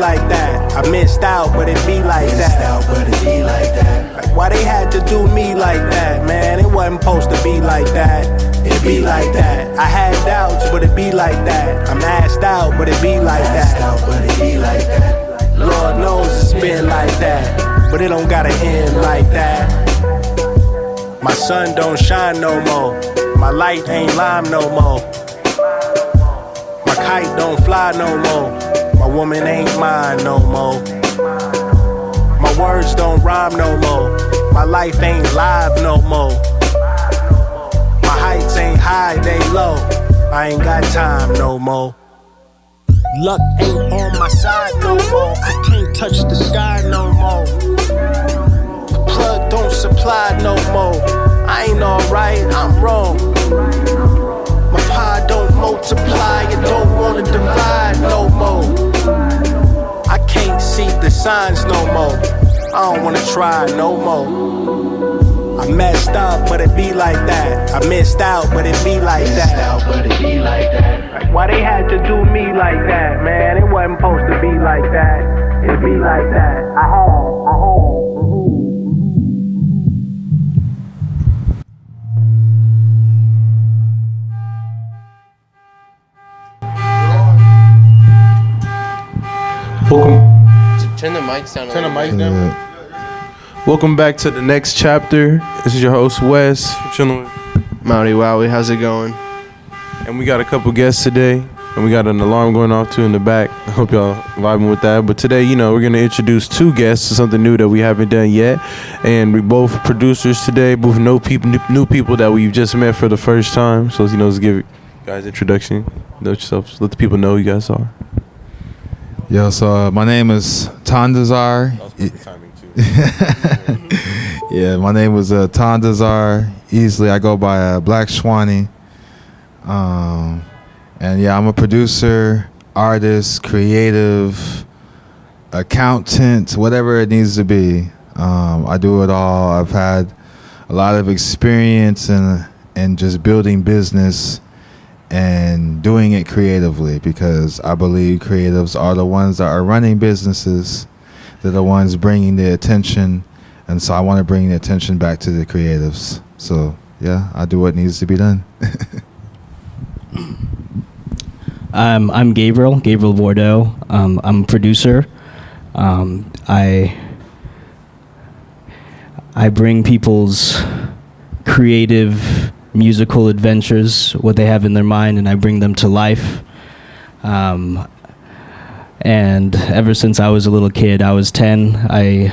like that. I missed out, but it be like that. Like, why they had to do me like that, man? It wasn't supposed to be like that. It be like that. I had doubts, but it be like that. I'm asked out, but it be like that. Lord knows it's been like that, but it don't gotta end like that. My sun don't shine no more. My light ain't lime no more. My kite don't fly no more. My woman ain't mine no more. My words don't rhyme no more. My life ain't live no more. My heights ain't high, they low. I ain't got time no more. Luck ain't on my side no more. I can't touch the sky no more. The plug don't supply no more. I ain't alright, I'm wrong. My pie don't multiply, it don't wanna divide no more. I can't see the signs no more. I don't wanna try no more. I messed up, but it be like that. I missed out, but it be like that. Like, why they had to do me like that, man? It wasn't supposed to be like that. It be like that. I had. Welcome. Turn the mics down. Turn the mics down. Welcome back to the next chapter. This is your host Wes. I'm chilling with Mauriwowi. How's it going? And we got a couple guests today, and we got an alarm going off too in the back. I hope y'all vibing with that. But today, we're gonna introduce two guests to something new that we haven't done yet. And we both producers today, both new people that we've just met for the first time. So let's give you guys an introduction. Know yourselves. Let the people know who you guys are. Yo, so my name is Tandazar. Yeah, my name was Tandazar. Easily, I go by Black Shwani. And yeah, I'm a producer, artist, creative, accountant, whatever it needs to be. I do it all. I've had a lot of experience in just building business and doing it creatively, because I believe creatives are the ones that are running businesses. They're the ones bringing the attention, and so I want to bring the attention back to the creatives. So yeah, I do what needs to be done. I'm Gabriel Bourdeau. I'm a producer. I bring people's creative musical adventures, what they have in their mind, and I bring them to life. And ever since I was a little kid, I was 10, I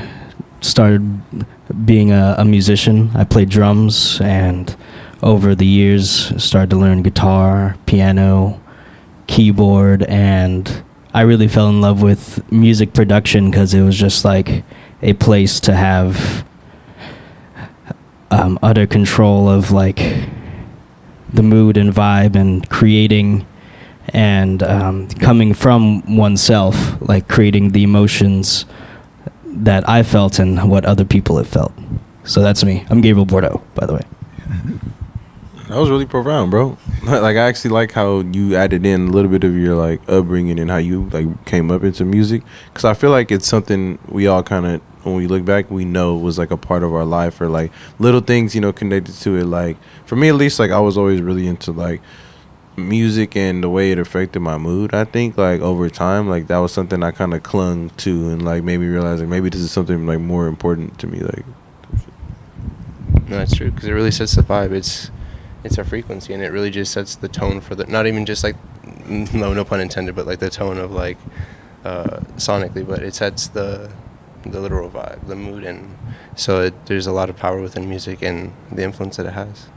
started being a musician. I played drums, and over the years started to learn guitar, piano, keyboard, and I really fell in love with music production because it was just like a place to have utter control of like the mood and vibe and creating and coming from oneself, like creating the emotions that I felt and what other people have felt. So that's me. I'm Gabriel Bourdeau, by the way. That was really profound, bro. Like, I actually like how you added in a little bit of your like upbringing and how you like came up into music, because I feel like it's something we all kind of, when we look back, we know was like a part of our life, or like little things connected to it. Like for me at least, like I was always really into like music and the way it affected my mood. I think like over time, like that was something I kind of clung to and like made me realize like maybe this is something like more important to me. Like, no, that's true, because it really sets the vibe. It's a frequency, and it really just sets the tone for the, not even just like, no pun intended, but like the tone of like sonically, but it sets the literal vibe, the mood, and so there's a lot of power within music and the influence that it has.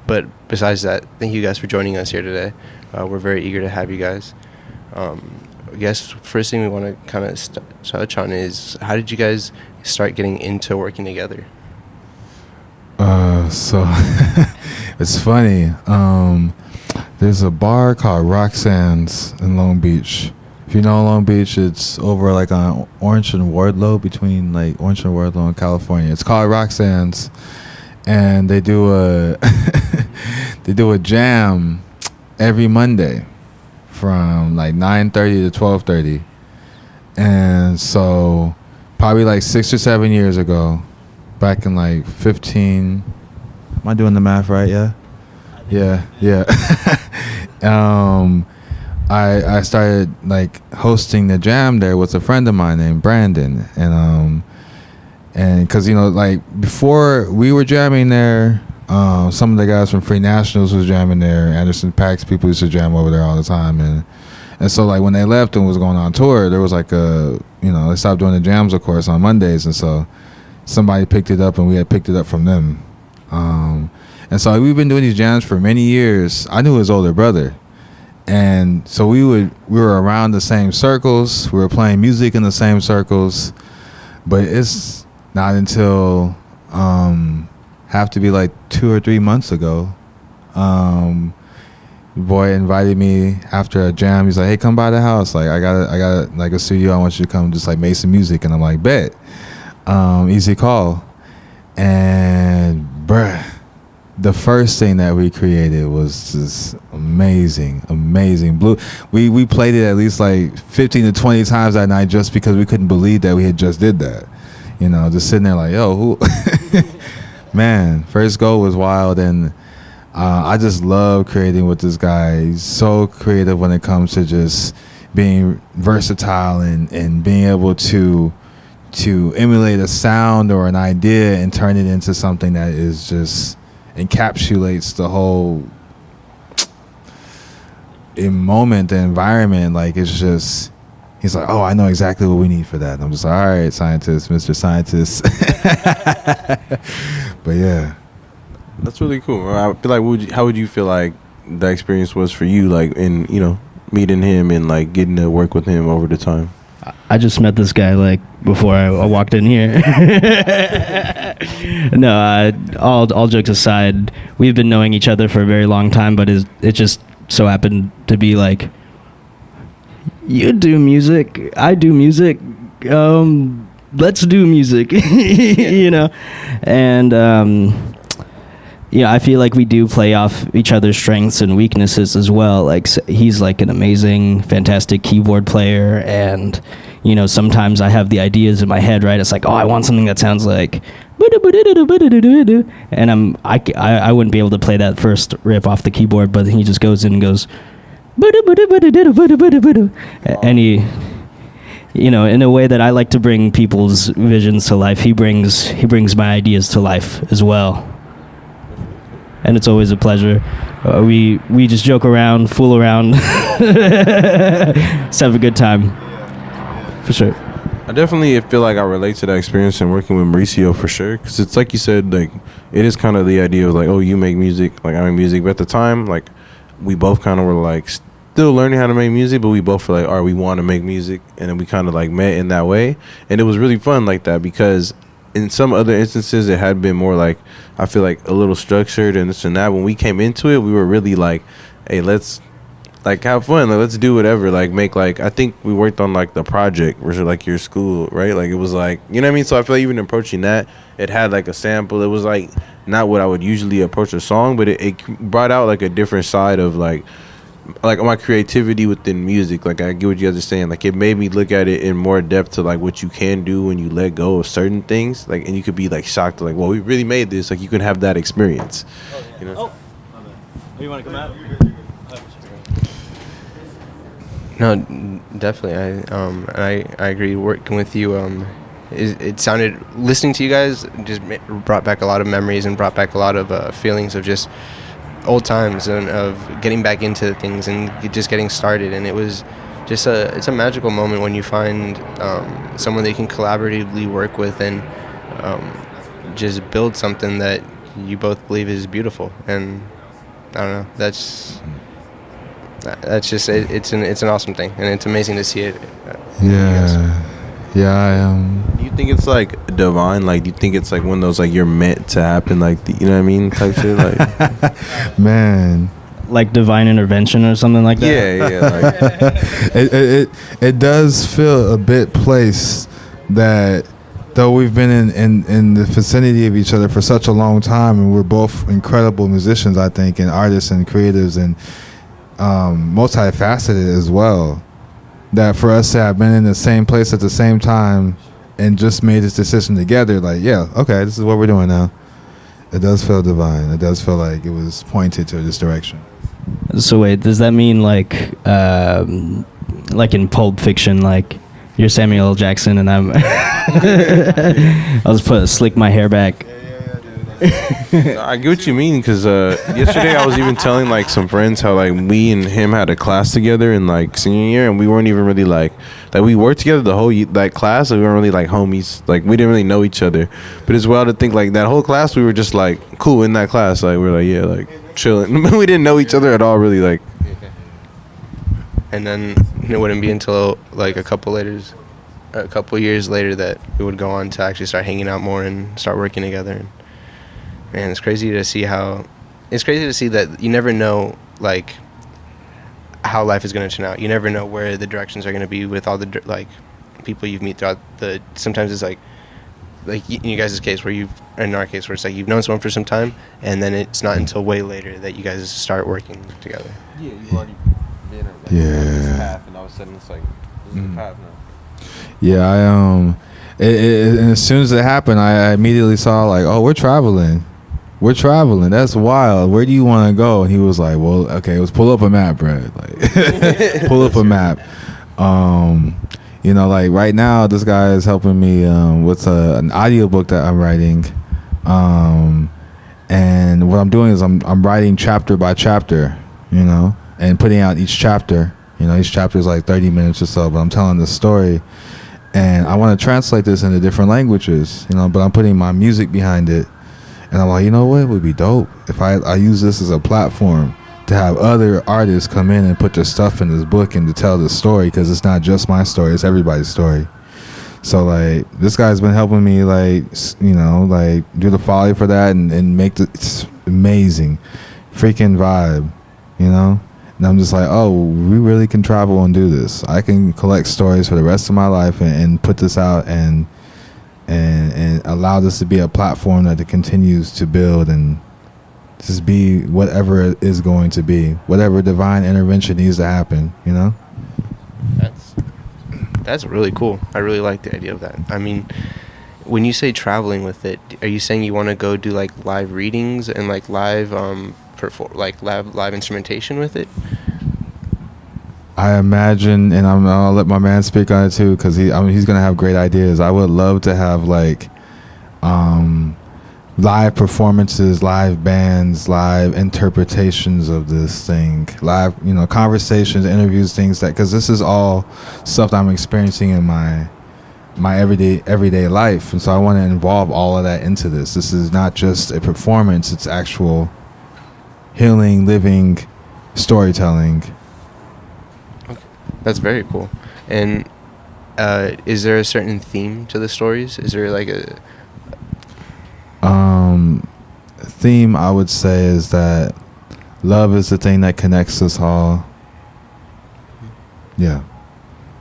But besides that, thank you guys for joining us here today. We're very eager to have you guys. I guess first thing we want to kind of touch on is, how did you guys start getting into working together? So it's funny. There's a bar called Roxanne's in Long Beach. If you know Long Beach, it's over like on Orange and Wardlow, between like Orange and Wardlow in California. It's called Roxanne's, and they do a they do a jam every Monday from like 9:30 to 12:30. And so probably like 6 or 7 years ago, back in like 15, am I doing the math right? Yeah. I started like hosting the jam there with a friend of mine named Brandon, and because like before we were jamming there, some of the guys from Free Nationals was jamming there. Anderson .Paak's people used to jam over there all the time, and so like when they left and was going on tour, there was like they stopped doing the jams, of course, on Mondays, and so somebody picked it up, and we had picked it up from them. And so we've been doing these jams for many years. I knew his older brother, and so we were around the same circles. We were playing music in the same circles, but it's not until have to be like 2 or 3 months ago. Boy invited me after a jam. He's like, "Hey, come by the house. Like, I got like a studio. I want you to come just like make some music." And I'm like, "Bet." Easy call. And bruh, the first thing that we created was just amazing. Blue. We played it at least like 15 to 20 times that night just because we couldn't believe that we had just did that. Just sitting there like, yo, who? Man, first go was wild, and I just love creating with this guy. He's so creative when it comes to just being versatile and being able to emulate a sound or an idea and turn it into something that is just encapsulates the whole moment, the environment. Like, it's just, he's like, "Oh, I know exactly what we need for that." And I'm just like, "All right, scientist, Mr. Scientist." But yeah, That's really cool. I feel like, how would you feel like the experience was for you, like in meeting him and like getting to work with him over the time? I just met this guy like before I walked in here. No, all jokes aside, we've been knowing each other for a very long time, but it just so happened to be like, you do music, I do music, let's do music, and I feel like we do play off each other's strengths and weaknesses as well. Like, he's like an amazing, fantastic keyboard player, and sometimes I have the ideas in my head, right? It's like, oh, I want something that sounds like, and I wouldn't be able to play that first riff off the keyboard, but he just goes in and goes, and he, in a way that I like to bring people's visions to life, he brings my ideas to life as well. And it's always a pleasure. We just joke around, fool around, just have a good time, for sure. I definitely feel like I relate to that experience in working with Mauricio for sure, because it's like you said, like it is kind of the idea of like, oh, you make music, like I make music, but at the time, like we both kind of were like still learning how to make music, but we both were like, all right, we want to make music, and then we kind of like met in that way, and it was really fun like that, because in some other instances it had been more like, I feel like a little structured and this and that. When we came into it, we were really like, hey, let's like have fun, like let's do whatever, like make, like I think we worked on like the project versus like your school, right? Like it was like, you know what I mean? So I feel like even approaching that, it had like a sample. It was like not what I would usually approach a song, but it brought out like a different side of like my creativity within music. Like I get what you guys are saying. Like it made me look at it in more depth to like what you can do when you let go of certain things. Like, and you could be like shocked, like, well, we really made this. Like you can have that experience. Oh, you want to come out? No, definitely. I agree. Working with you, it sounded, listening to you guys just brought back a lot of memories and brought back a lot of feelings of just old times and of getting back into things and just getting started. And it was just it's a magical moment when you find someone that you can collaboratively work with and just build something that you both believe is beautiful. And I don't know, that's just it's an awesome thing, and it's amazing to see it. I Do you think it's like divine? Like, do you think it's like one of those like you're meant to happen, like you know what I mean, type shit? Like, man, like divine intervention or something like that. yeah. Like, it does feel a bit placed that though we've been in the vicinity of each other for such a long time, and we're both incredible musicians, I think, and artists and creatives, and multifaceted as well. that for us to have been in the same place at the same time and just made this decision together, like, yeah, okay, this is what we're doing now. It does feel divine. It does feel like it was pointed to this direction. So wait, does that mean like in Pulp Fiction, like you're Samuel L. Jackson and I'm I'll just slick my hair back. I get what you mean, because yesterday I was even telling like some friends how like we and him had a class together in like senior year, and we weren't even really like we worked together the whole like class, so we weren't really like homies, like we didn't really know each other. But it's wild to think like that whole class we were just like cool in that class, like we were like, yeah, like chilling. We didn't know each other at all, really, like. And then it wouldn't be until like a couple years later that we would go on to actually start hanging out more and start working together. And man, it's crazy to see that you never know like how life is going to turn out. You never know where the directions are going to be with all the like people you've met throughout the. Sometimes it's like in you guys' case in our case where it's like you've known someone for some time, and then it's not until way later that you guys start working together. Yeah, you've already been at like this path, and all of a sudden it's like this is the path now. Yeah, and as soon as it happened, I immediately saw like, oh, we're traveling. That's wild. Where do you want to go? And he was like, well, okay, let's pull up a map, Brad. Like, pull up a map. You know, like right now, this guy is helping me with an audiobook that I'm writing. And what I'm doing is I'm writing chapter by chapter, you know, and putting out each chapter. You know, each chapter is like 30 minutes or so, but I'm telling the story. And I want to translate this into different languages, you know, but I'm putting my music behind it. And I'm like, you know what? It would be dope if I use this as a platform to have other artists come in and put their stuff in this book and to tell the story, because it's not just my story, it's everybody's story. So like this guy's been helping me, like, you know, like do the folly for that and make it's amazing freaking vibe, you know. And I'm just like, oh, we really can travel and do this. I can collect stories for the rest of my life and put this out and allow this to be a platform that it continues to build and just be whatever it is going to be, whatever divine intervention needs to happen, you know? That's really cool. I really like the idea of that. I mean, when you say traveling with it, are you saying you want to go do like live readings and like live live instrumentation with it? I imagine, and I'll let my man speak on it too, because he's gonna have great ideas. I would love to have like live performances, live bands, live interpretations of this thing, live, you know, conversations, interviews, things that, because this is all stuff that I'm experiencing in my everyday life, and so I want to involve all of that into this. This is not just a performance; it's actual healing, living, storytelling. That's very cool. And is there a certain theme to the stories? Is there like a theme? I would say is that love is the thing that connects us all. Yeah.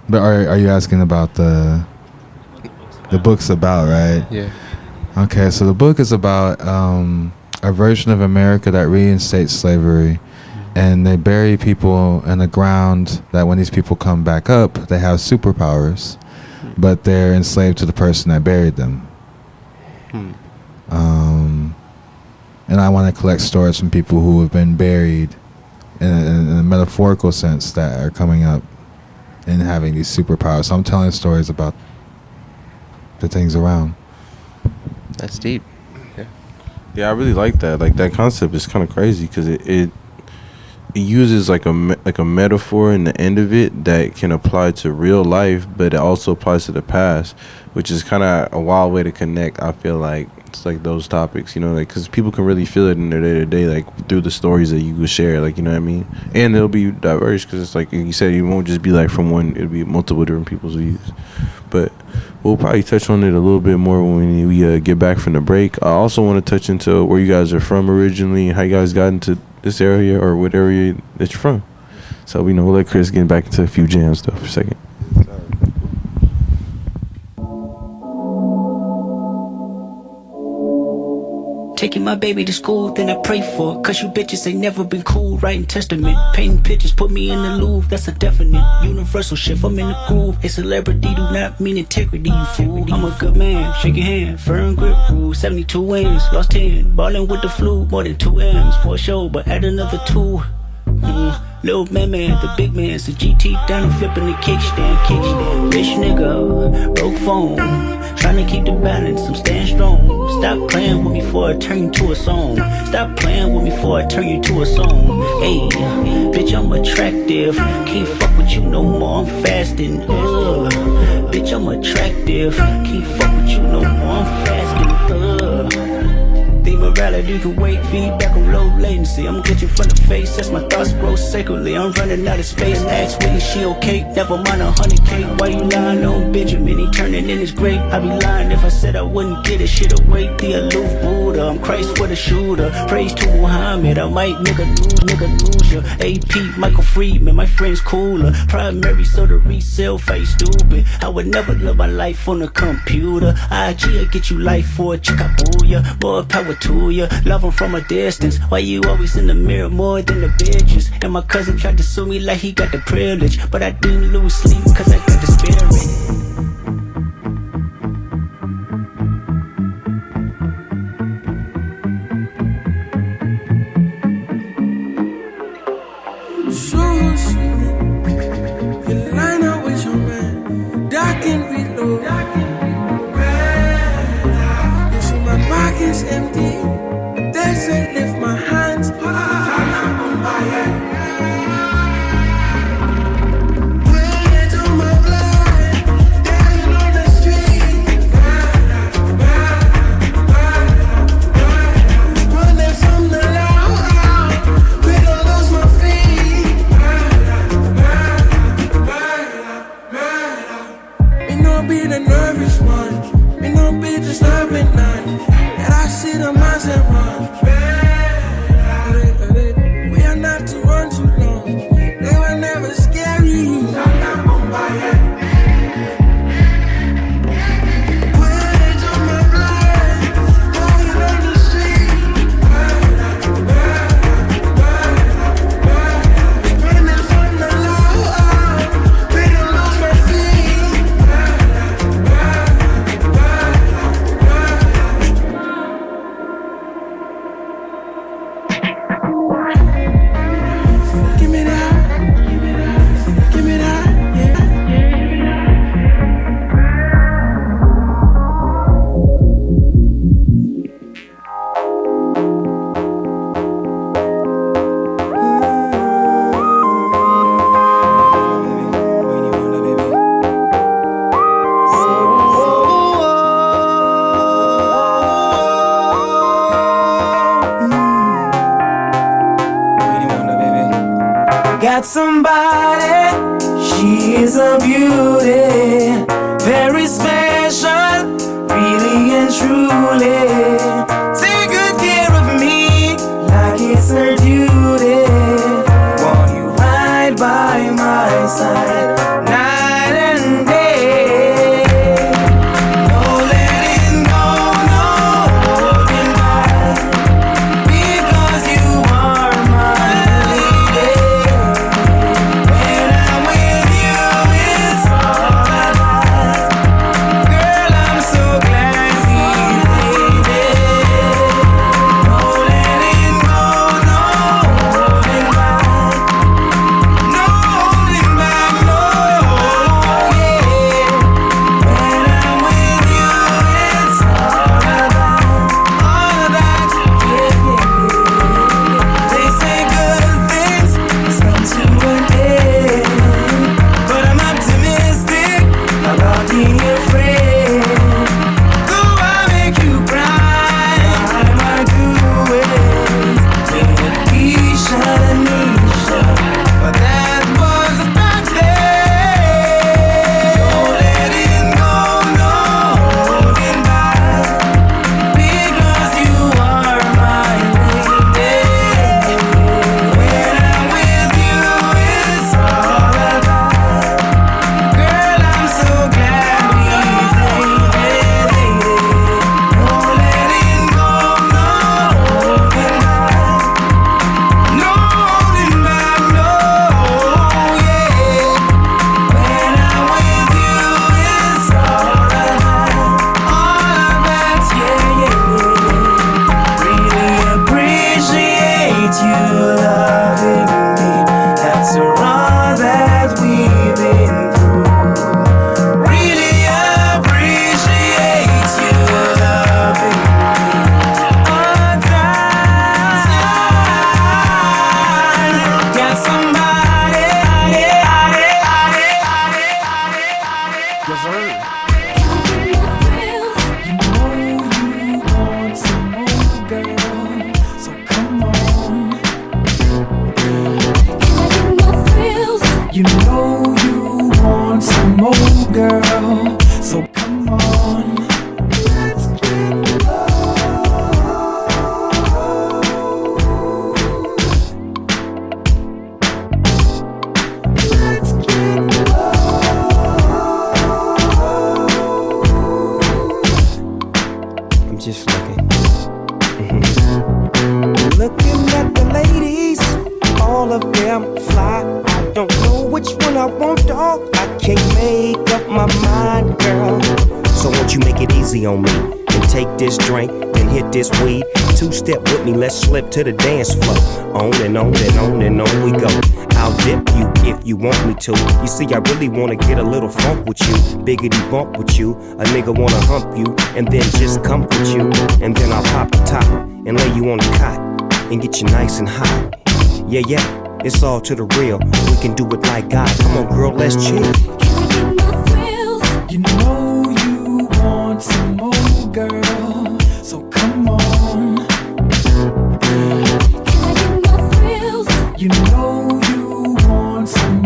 But are you asking about the book's about, right? Yeah. Okay, so the book is about a version of America that reinstates slavery. And they bury people in the ground that when these people come back up, they have superpowers, but they're enslaved to the person that buried them. And I want to collect stories from people who have been buried in a metaphorical sense that are coming up and having these superpowers. So I'm telling stories about the things around. That's deep. Yeah, I really like that. Like that concept is kind of crazy because it uses like a metaphor in the end of it that can apply to real life, but it also applies to the past, which is kind of a wild way to connect. I feel like it's like those topics, you know, like because people can really feel it in their day-to-day, like through the stories that you would share, like, you know what I mean? And it'll be diverse because it's like you said, it won't just be like from one, it'll be multiple different people's views. But we'll probably touch on it a little bit more when we get back from the break. I also want to touch into where you guys are from originally and how you guys got into this area or what area that you're from. So we'll let Chris get back into a few jam stuff for a second. Taking my baby to school, then I pray for her. Cause you bitches ain't never been cool. Writing testament, painting pictures, put me in the Louvre. That's a definite universal shift. I'm in the groove. A celebrity do not mean integrity, you fool. I'm a good man, shake your hand, firm grip rule. 72 wins, lost 10. Ballin' with the flu, more than 2 M's for a show, but add another 2. Little man, the big man's the GT down and flipping the kickstand. Rich nigga, broke phone, trying to keep the balance, I'm staying strong. Stop playing with me before I turn you to a song. Stop playing with me before I turn you to a song. Hey, bitch, I'm attractive, can't fuck with you no more, I'm fasting. Bitch, I'm attractive, can't fuck with you no more, I'm fasting. Morality can wait, feedback on low latency. I'm get you from the face, that's my thoughts grow sacredly. I'm running out of space, ask Whitney, she okay? Never mind 100K, why you lying on Benjamin? He turning in his grave, I'd be lying if I said I wouldn't get it. Shit away, the aloof Buddha, I'm Christ with a shooter. Praise to Muhammad, I might nigga lose ya. AP, Michael Friedman, my friend's cooler. Primary, so the resale face stupid. I would never live my life on a computer. IG'll get you life for a chickabooya. More power to ya, love him from a distance. Why you always in the mirror more than the bitches? And my cousin tried to sue me like he got the privilege, but I didn't lose sleep cause I got the spirit. Got somebody, she is a beauty, very special, really and truly. Take good care of me, like it's her duty. Want you right by my side, night and day. No letting go, no holding back, because you are my lady. When I'm with you, it's all I got. Girl, I'm so glad he made it. you loving me after all that we've been through. Really appreciate you loving me on time. Got somebody. You know you want some more, girl, so come on. You know you want some more, girl, so come on. Let's get low. Let's get low. I'm just looking at the ladies, all of them fly. I don't know which one I want, dog. I can't make up my mind, girl. So won't you make it easy on me and take this drink, then hit this weed. Two-step with me, let's slip to the dance floor. On and on and on and on we go. I'll dip you if you want me to. You see, I really wanna get a little funk with you, biggity bump with you. A nigga wanna hump you and then just comfort you. And then I'll pop the top and lay you on the cot and get you nice and hot. Yeah, yeah, it's all to the real. We can do it like God. Come on, girl, let's chill. You know you want some more, girl, so come on. You know you want some.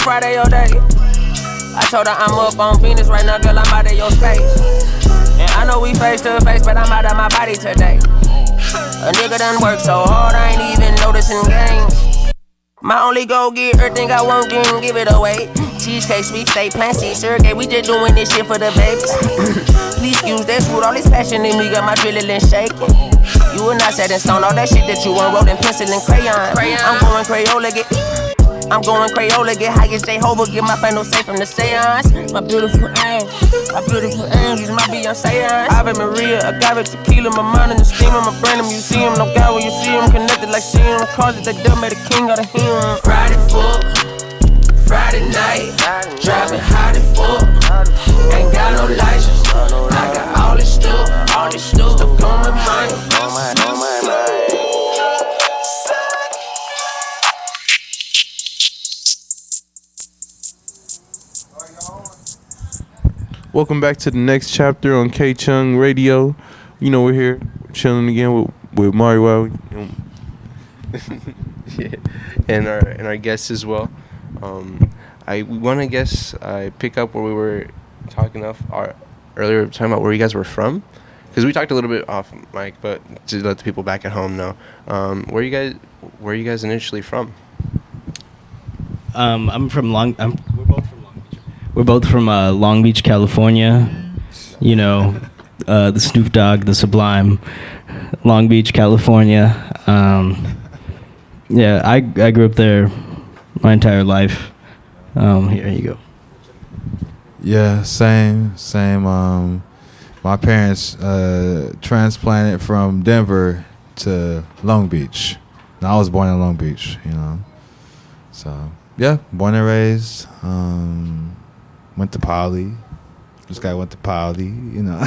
Friday or day. I told her I'm up on Venus right now, girl, I'm out of your space. And I know we face to face, but I'm out of my body today. A nigga done work so hard, I ain't even noticing gains. My only goal, get everything I want, then give it away. Cheesecake, sweet steak, plan C, surrogate, we just doing this shit for the babies. Please excuse that food, all this passion in me got my adrenaline shaking. You were not set in stone, all that shit that you unwrote in pencil and crayon. I'm going Crayola, I'm going Crayola, get high as Jehovah, get my final say from the seance. My beautiful angels, my Beyonce eyes. Ave Maria, agave tequila, my mind in the steam, my brain in the museum. No God when you see him, connected like seeing him. Cause it, they done made a king out of him. Friday fuck, Friday night, driving hot and fuck. Ain't got no license, I got all this stuff on my mind. Welcome back to the next chapter on K Chung Radio. You know we're here chilling again with Mauriwowi. Yeah, and our guests as well. We want to pick up where we were talking earlier, talking about where you guys were from, because we talked a little bit off mic, but to let the people back at home know, where you guys initially from? I'm from We're both from Long Beach, California. You know, the Snoop Dogg, the Sublime, Long Beach, California. Yeah, I grew up there my entire life. Here you go. Yeah, same. My parents transplanted from Denver to Long Beach. And I was born in Long Beach, you know. So, yeah, born and raised. Went to Poly. This guy went to Poly, you know.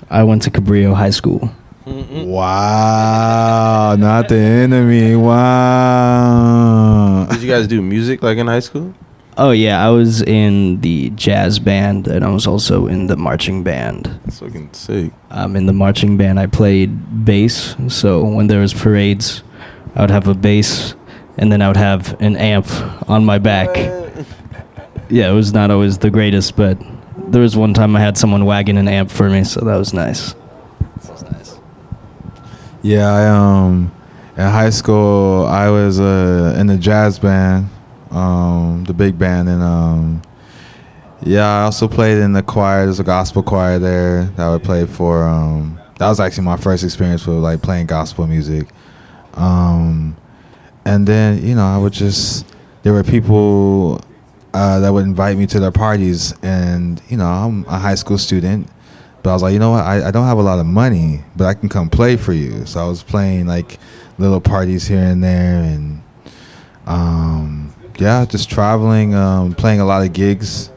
I went to Gabriel High School. Wow, not the enemy. Wow. Did you guys do music like in high school? Oh yeah, I was in the jazz band and I was also in the marching band. That's fucking sick. In the marching band, I played bass. So when there was parades, I would have a bass, and then I would have an amp on my back. Yeah, it was not always the greatest, but there was one time I had someone wagging an amp for me, so that was nice. Yeah, in high school I was in the jazz band, the big band, and I also played in the choir. There's a gospel choir there that I would play for. That was actually my first experience with like playing gospel music. And then there were people that would invite me to their parties, and I'm a high school student, but I was like, you know what, I don't have a lot of money, but I can come play for you. So I was playing like little parties here and there, and just traveling, playing a lot of gigs.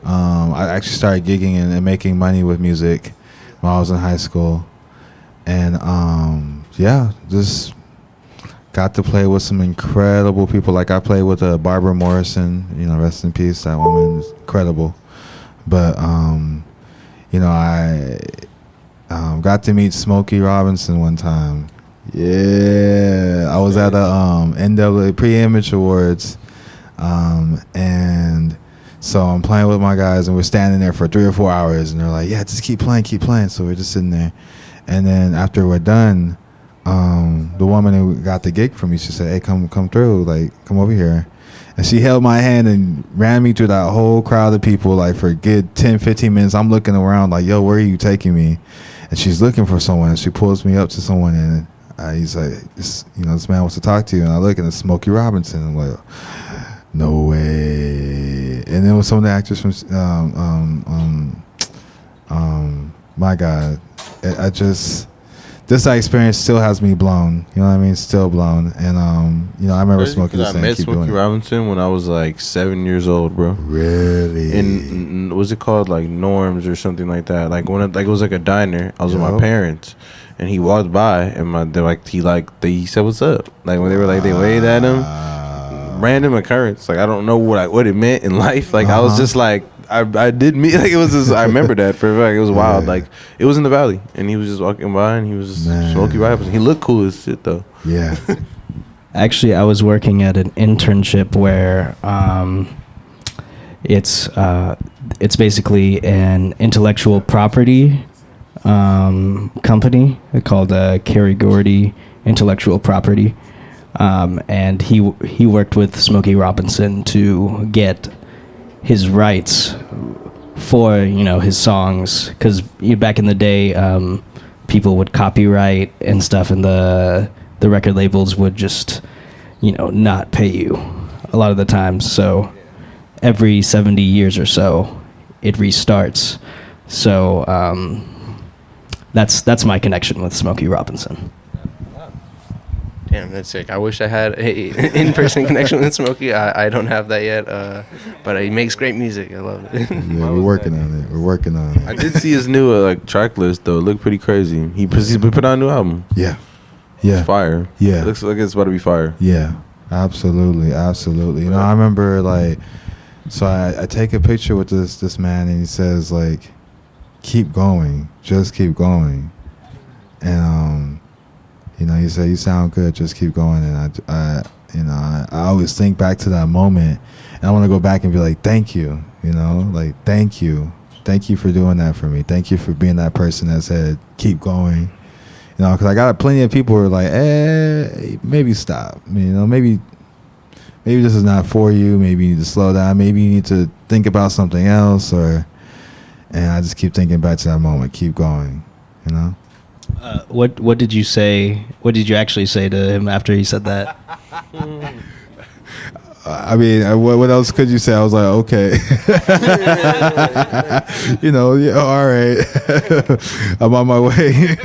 I actually started gigging and making money with music when I was in high school, and just got to play with some incredible people. Like I played with Barbara Morrison, rest in peace. That woman is incredible. But I got to meet Smokey Robinson one time. Yeah, I was at a NAA Pre-Image Awards, and so I'm playing with my guys, and we're standing there for 3 or 4 hours, and they're like, "Yeah, just keep playing." So we're just sitting there, and then after we're done, the woman who got the gig for me, she said, "Hey, come through, like, come over here." And she held my hand and ran me through that whole crowd of people, like, for a good 10, 15 minutes. I'm looking around like, yo, where are you taking me? And she's looking for someone, and she pulls me up to someone, and he's like, this man wants to talk to you. And I look, and it's Smokey Robinson. I'm like, no way. And then with some of the actors from, my God, this experience still has me blown. You know what I mean? Still blown. And I remember Smokey saying, I met Smokey Robinson when I was like 7 years old, bro. Really? And was it called like Norms or something like that? Like it was like a diner. I was with my parents, and he walked by, and he said, "What's up?" Like when they were like, they waved at him. Random occurrence. Like I don't know what it meant in life. Like I was just like, I did meet, like it was just, I remember that for a fact. It was wild. Like it was in the valley, and he was just walking by, and he was just Smokey Robinson. He looked cool as shit though. Yeah. Actually, I was working at an internship where it's basically an intellectual property company called Carrie Gordy Intellectual Property, and he worked with Smokey Robinson to get his rights for his songs, because back in the day people would copyright and stuff, and the record labels would just not pay you. a lot of the times. So every 70 years or so, it restarts. So that's my connection with Smokey Robinson. Damn, that's sick. I wish I had a in-person connection with Smokey. I don't have that yet, but he makes great music. I love it. Yeah, we're working on it. We're working on it. I did see his new track list though. It looked pretty crazy. He's put out a new album. Yeah. Yeah. It's fire. Yeah. It looks like it's about to be fire. Yeah. Absolutely. Absolutely. You know, I remember so I take a picture with this man and he says keep going, just keep going. And you know, he said, you sound good, just keep going. And I always think back to that moment, and I want to go back and be like, thank you, you know, thank you for doing that for me. Thank you for being that person that said, keep going, you know, because I got plenty of people who are like, maybe stop, you know, maybe this is not for you. Maybe you need to slow down. Maybe you need to think about something else, and I just keep thinking back to that moment, keep going, you know. What did you say? What did you actually say to him after he said that? I mean, what else could you say? I was like, okay, you know, yeah, all right, I'm on my way.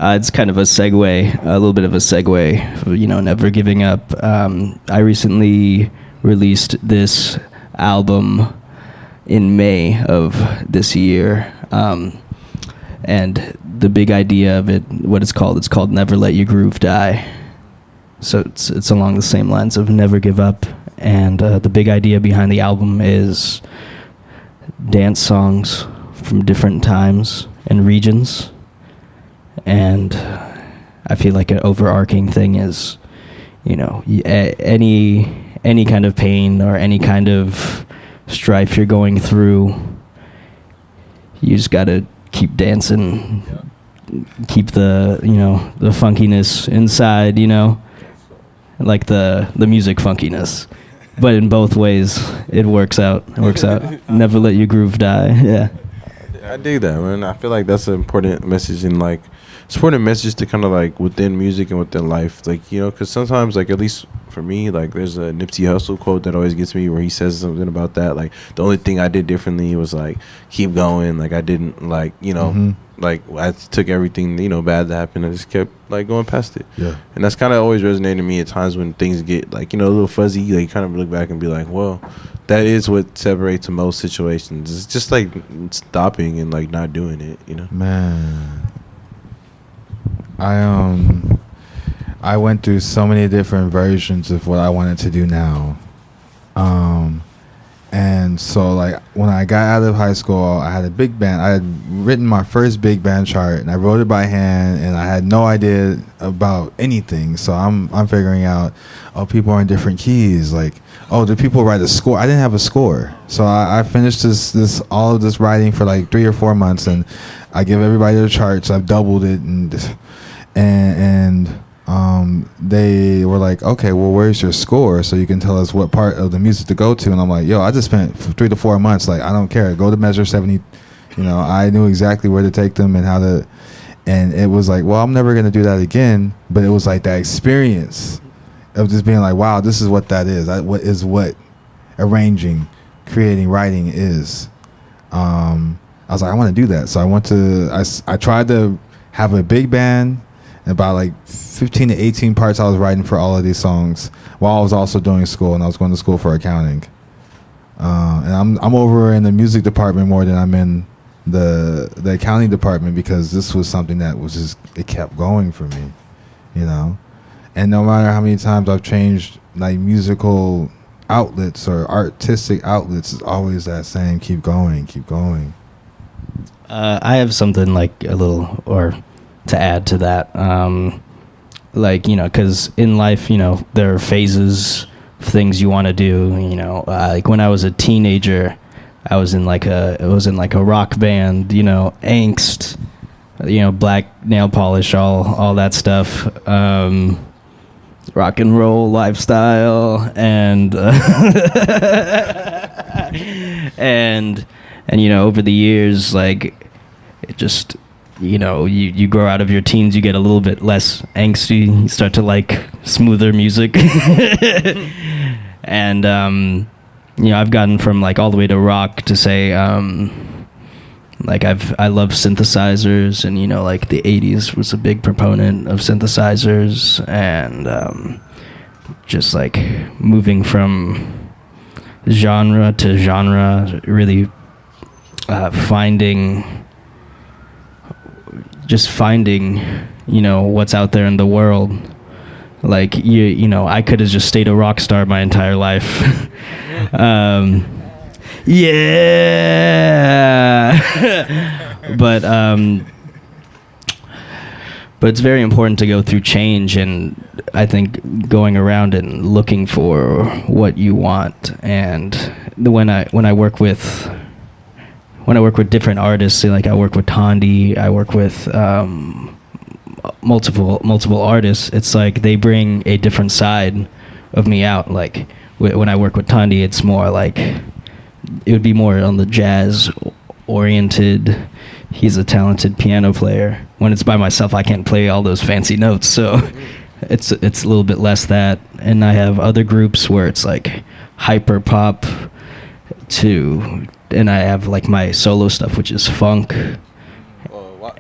It's kind of a segue, a little bit of a segue, you know, never giving up. I recently released this album in May of this year. And the big idea of it, what it's called Never Let Your Groove Die. So it's along the same lines of never give up. And the big idea behind the album is dance songs from different times and regions. And I feel like an overarching thing is, you know, any kind of pain or any kind of strife you're going through, you just gotta keep dancing, keep the funkiness inside, you know, like the music funkiness. But in both ways, it works out. Never let your groove die. Yeah. I dig that, man. I feel like that's an important message in it's important message to kind of within music and within life, you know, because sometimes at least for me, there's a Nipsey Hussle quote that always gets me where he says something about that, the only thing I did differently was keep going, I didn't you know, I took everything, you know, bad that happened, I just kept going past it. Yeah. And that's kind of always resonated to me at times when things get you know, a little fuzzy, you kind of look back and be like, well, that is what separates most situations. It's just stopping and not doing it, you know. Man, I went through so many different versions of what I wanted to do now. And so when I got out of high school, I had a big band. I had written my first big band chart, and I wrote it by hand, and I had no idea about anything. So I'm figuring out, people are in different keys. Do people write a score? I didn't have a score. So I finished all of this writing for 3 or 4 months, and I give everybody their charts. I've doubled it, and they were like, okay, well, where's your score so you can tell us what part of the music to go to? And I'm like, yo, I just spent 3 to 4 months. I don't care. Go to Measure 70. You know, I knew exactly where to take them and how to. And it was well, I'm never going to do that again. But it was that experience of just being wow, this is what that is. What arranging, creating, writing is. I was I want to do that. So I tried to have a big band. And about 15 to 18 parts I was writing for all of these songs while I was also doing school, and I was going to school for accounting. And I'm over in the music department more than I'm in the accounting department, because this was something that was just, it kept going for me, you know. And no matter how many times I've changed musical outlets or artistic outlets, it's always that same, keep going, keep going. I have something a little, or to add to that, you know, because in life, you know, there are phases of things you want to do, you know. When I was a teenager, I was in a rock band, you know, angst, you know, black nail polish, all that stuff, rock and roll lifestyle, and and you know, over the years, it just you grow out of your teens, you get a little bit less angsty, you start to like smoother music. And I've gotten from like all the way to rock to say like I love synthesizers, and like the 80s was a big proponent of synthesizers, and just like moving from genre to genre, really finding what's out there in the world. Like I could have just stayed a rock star my entire life. Yeah. But it's very important to go through change, and I think going around and looking for what you want. And when I work with different artists, like I work with Tondi, I work with multiple artists, it's like they bring a different side of me out. Like when I work with Tondi, it's more like it would be more on the jazz oriented. He's a talented piano player. When it's by myself, I can't play all those fancy notes, so it's a little bit less that. And I have other groups where it's like hyper pop and I have like my solo stuff, which is funk.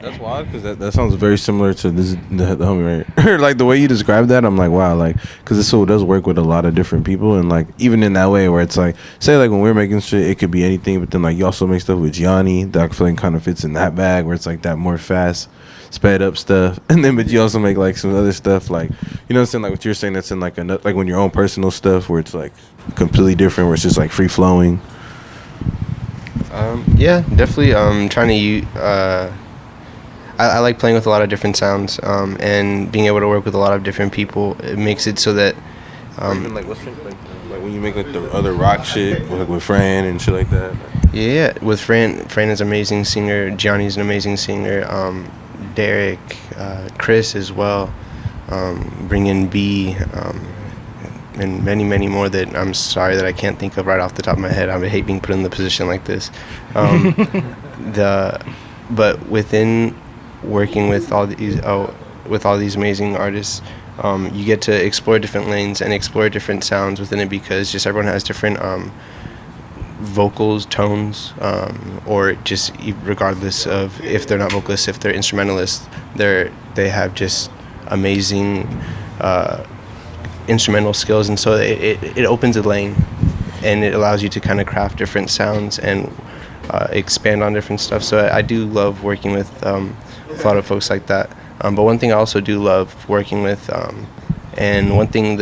That's wild, because that sounds very similar to the homie right here. Like the way you describe that, I'm like, wow, like, because this show does work with a lot of different people, and like even in that way where it's like, say like when we're making shit, it could be anything, but then like you also make stuff with Gianni that I feel like kind of fits in that bag where it's like that more fast, sped up stuff, and then but you also make like some other stuff, like what I'm saying, like what you're saying, that's in like like when your own personal stuff where it's like completely different, where it's just like free flowing. Yeah, definitely. Trying to I like playing with a lot of different sounds, and being able to work with a lot of different people. It makes it so that even like what's like when you make like the other rock shit with Fran and shit like that. Yeah, with Fran is an amazing singer. Gianni's an amazing singer. Derek, Chris as well. Bring in B, and many more that I'm sorry that I can't think of right off the top of my head. I hate being put in the position like this. But within working with all these amazing artists, you get to explore different lanes and explore different sounds within it, because just everyone has different vocals, tones, or just regardless of if they're not vocalists, if they're instrumentalists, they have just amazing instrumental skills, and so it opens a lane, and it allows you to kind of craft different sounds and expand on different stuff. So I do love working with a lot of folks like that. But one thing I also do love working with, and one thing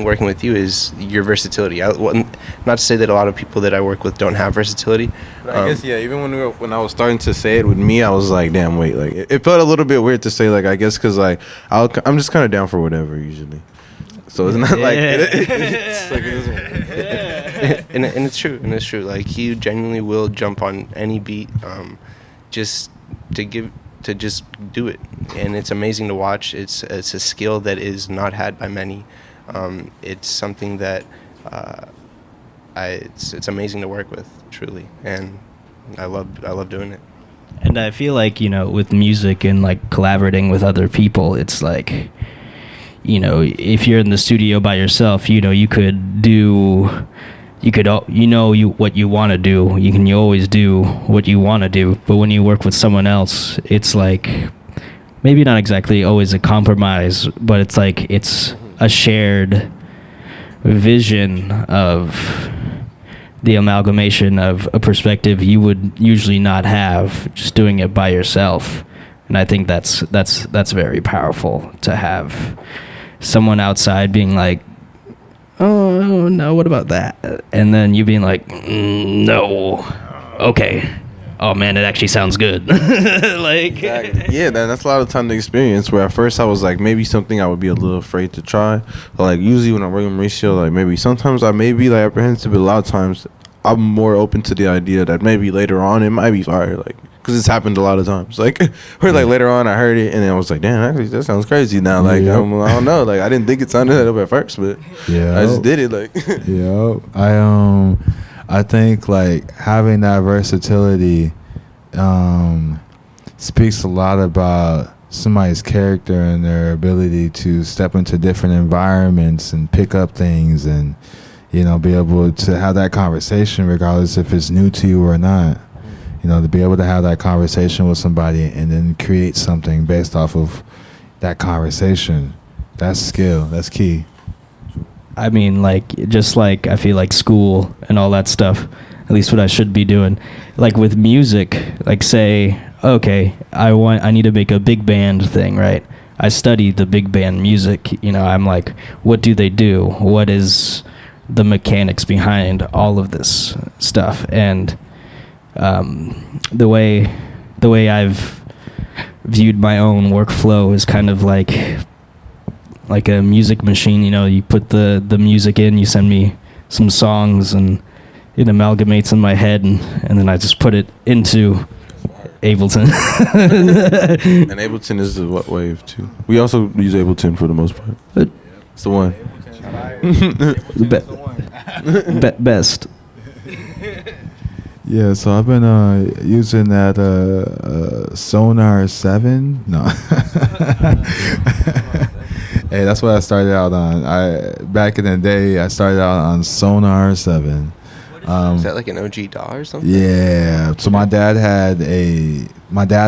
working with you is your versatility. Not to say that a lot of people that I work with don't have versatility. I guess, yeah, even when I was starting to say it with me, I was like, damn, wait, like it felt a little bit weird to say, like, I guess because like I'm just kind of down for whatever usually. So it's not like it's like it isn't. And it's true. Like he genuinely will jump on any beat, just to just do it, and it's amazing to watch. It's a skill that is not had by many. It's something that it's amazing to work with, truly, and I love doing it. And I feel like with music and like collaborating with other people, it's like, if you're in the studio by yourself, you could do, what you want to do. You can always do what you want to do. But when you work with someone else, it's like maybe not exactly always a compromise, but it's like it's a shared vision of the amalgamation of a perspective you would usually not have just doing it by yourself. And I think that's very powerful to have someone outside being like, oh no, what about that? And then you being like, no, okay, oh man, it actually sounds good. Like, exactly. Yeah, that's a lot of time to experience. Where at first I was like, maybe something I would be a little afraid to try. But like usually when I'm working with Mauricio, like maybe sometimes I may be like apprehensive, but a lot of times I'm more open to the idea that maybe later on it might be fire. Like, because it's happened a lot of times. Like, where like later on I heard it and then I was like, damn, actually that sounds crazy now. Like, I don't know. Like, I didn't think it sounded that up at first, but I just did it. Like, I think like having that versatility, speaks a lot about somebody's character and their ability to step into different environments and pick up things and, you know, be able to have that conversation regardless if it's new to you or not. You know, to be able to have that conversation with somebody and then create something based off of that conversation. That's skill. That's key. I mean, like, just like I feel like school and all that stuff, at least what I should be doing. Like with music, like say, okay, I need to make a big band thing, right? I studied the big band music, you know, I'm like, what do they do? What is the mechanics behind all of this stuff? And the way I've viewed my own workflow is kind of like a music machine. You know, you put the music in, you send me some songs, and it amalgamates in my head, and then I just put it into Ableton. And Ableton is the what wave too. We also use Ableton for the most part. It's the one. Best. Yeah, so I've been using that Sonar 7. No. Hey, that's what I started out on. Back in the day, I started out on Sonar 7. Is that like an OG DAW or something? Yeah. So my dad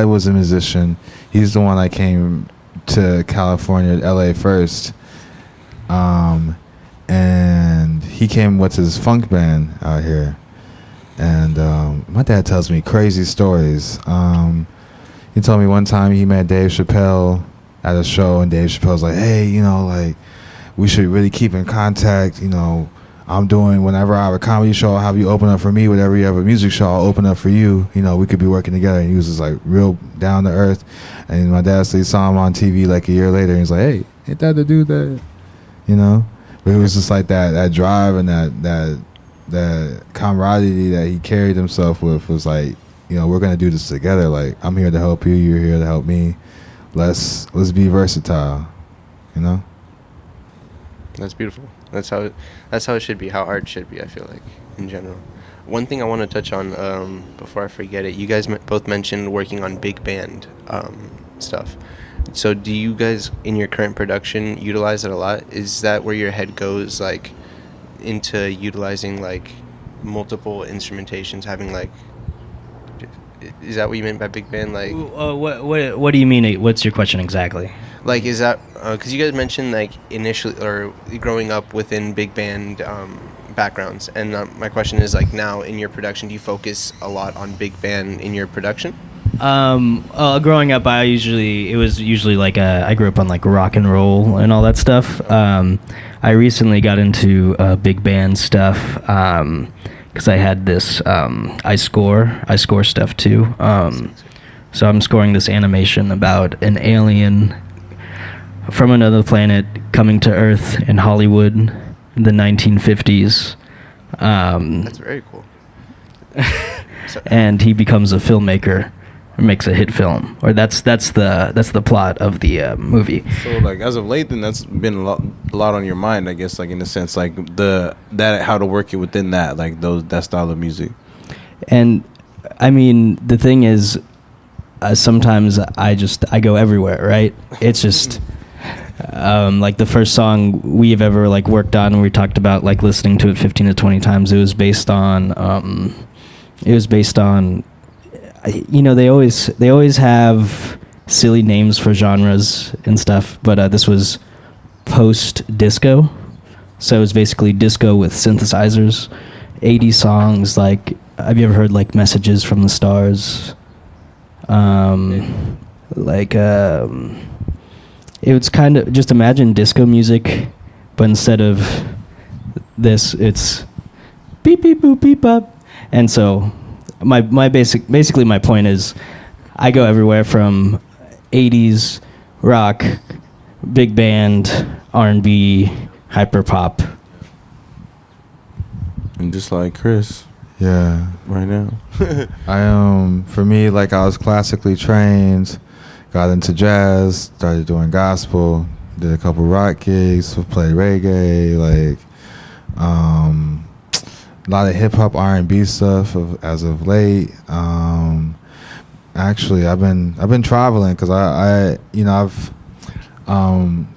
was a musician. He's the one I came to California, LA first. And he came with his funk band out here. And my dad tells me crazy stories. He told me one time he met Dave Chappelle at a show, and Dave Chappelle's like, hey, you know, like, we should really keep in contact. You know, whenever I have a comedy show, I'll have you open up for me. Whenever you have a music show, I'll open up for you. You know, we could be working together. And he was just like real down to earth. And my dad said he saw him on TV like a year later, and he's like, hey, ain't that the dude that, you know? But it was just like that drive and that camaraderie that he carried himself with was like, you know, we're gonna do this together. Like, I'm here to help you, you're here to help me. Let's be versatile, you know. That's beautiful. That's how it should be. How art should be. I feel like in general. One thing I want to touch on before I forget it. You guys both mentioned working on big band stuff. So do you guys in your current production utilize it a lot? Is that where your head goes, like, into utilizing like multiple instrumentations, having like, is that what you meant by big band? Like, what do you mean? What's your question exactly? Like, is that because you guys mentioned like initially or growing up within big band backgrounds, and my question is like, now in your production, do you focus a lot on big band in your production? Growing up, it was usually like I grew up on like rock and roll and all that stuff. I recently got into big band stuff because I had this. I score stuff too. So I'm scoring this animation about an alien from another planet coming to Earth in Hollywood in the 1950s. That's very cool. And he becomes a filmmaker. Makes a hit film, or that's the plot of the movie. So like as of late, then that's been a lot on your mind, I guess, like in a sense, like how to work it within that, like that style of music. And I mean, the thing is, sometimes I go everywhere, right? It's just like the first song we've ever like worked on, we talked about like listening to it 15 to 20 times. It was based on you know, they always have silly names for genres and stuff, but this was post-disco, so it was basically disco with synthesizers. 80 songs, like, have you ever heard like Messages from the Stars? It was kind of, just imagine disco music, but instead of this, it's beep beep boop beep bop. And so basically my point is, I go everywhere from 80s rock, big band, R&B, hyper pop. And just like Chris. Yeah. Right now. For me, like, I was classically trained, got into jazz, started doing gospel, did a couple rock gigs, played reggae, like, a lot of hip hop, R&B stuff as of late. Actually, I've been traveling because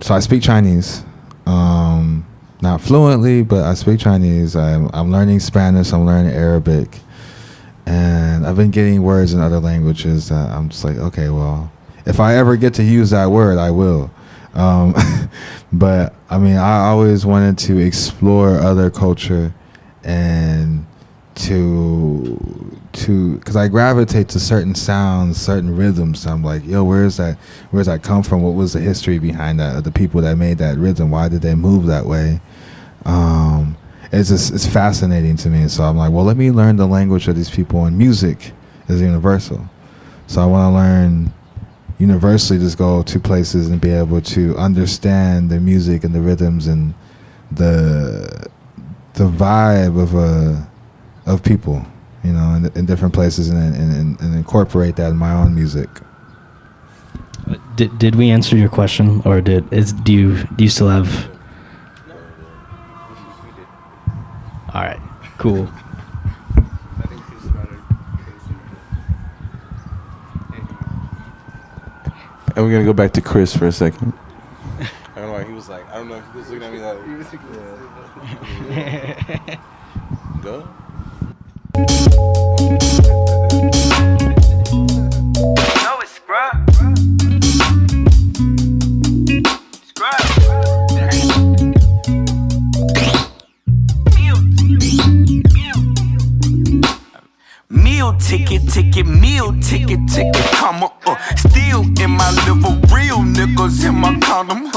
so I speak Chinese, not fluently, but I speak Chinese. I'm learning Spanish. I'm learning Arabic, and I've been getting words in other languages that I'm just like, okay, well, if I ever get to use that word, I will. But I mean, I always wanted to explore other culture and because I gravitate to certain sounds, certain rhythms. I'm like, yo, where's that come from? What was the history behind that? The people that made that rhythm, why did they move that way? It's fascinating to me. So I'm like, well, let me learn the language of these people, and music is universal. So I want to learn universally, just go to places and be able to understand the music and the rhythms and the vibe of people, you know, in different places, and incorporate that in my own music. Did we answer your question, or do you still have? All right, cool. And we're gonna go back to Chris for a second. I don't know why he was like, I don't know if he was looking at me like. Go. No, it's scrub. Meal ticket, comma, still in my liver, real niggas in my condom,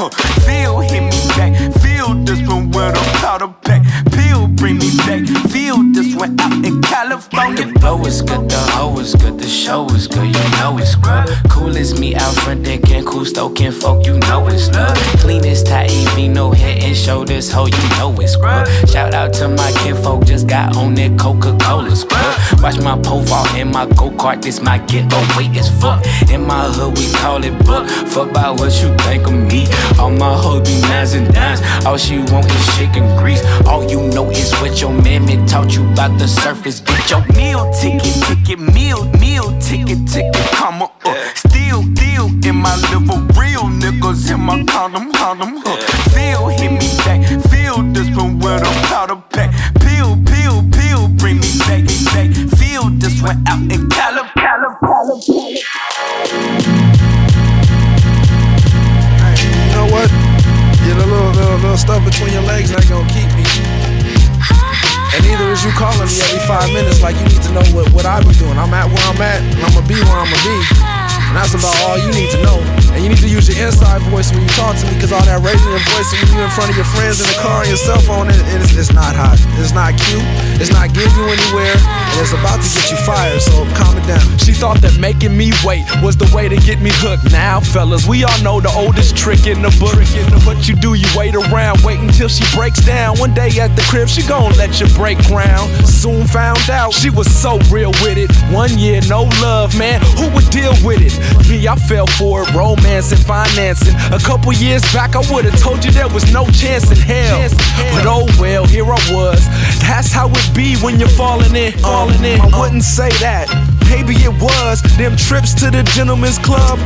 Feel hit me back, feel this one with a powder pack, pill bring me back, feel this one out in California. The flow is good, the hoe is good, the show is good, you know it's scrub. Cool as me out front, they can cool stoking folk, you know it's love. Clean as Taivino, no head and shoulders, ho, you know it's scrub. Shout out to my kinfolk, just got on that Coca-Cola scrub. Watch my pole vault in my go-kart, this my getaway as fuck. In my hood, we call it book. Fuck about what you think of me. All my hoes be nines and dimes. All she want is chicken grease. All you know is what your mammy taught you about the surface. Get your meal ticket, meal ticket, comma, still in my liver, real niggas in my condom, Feel hit me back, feel this one with a powder pack, pill, bring me back, feel this one out in California. You know what? Get a little stuff between your legs ain't gonna keep me. And neither is you calling me every 5 minutes like you need to know what I be doing. I'm at where I'm at, and I'ma be where I'ma be. And that's about all you need to know. And you need to use your inside voice when you talk to me, because all that raising your voice when you in front of your friends in the car on your cell phone, it's not hot. It's not cute. It's not getting you anywhere. And it's about to get you fired, so calm it down. She thought that making me wait was the way to get me hooked. Now, fellas, we all know the oldest trick in the book. What you do, you wait around, wait until she breaks down. One day at the crib, she gon' let you break ground. Soon found out she was so real with it. 1 year, no love, man, who would deal with it? Me, I fell for it, romance and financing. A couple years back, I would've told you there was no chance in hell. But oh well, here I was. That's how it be when you're falling in. I wouldn't say that. Maybe it was them trips to the gentleman's club.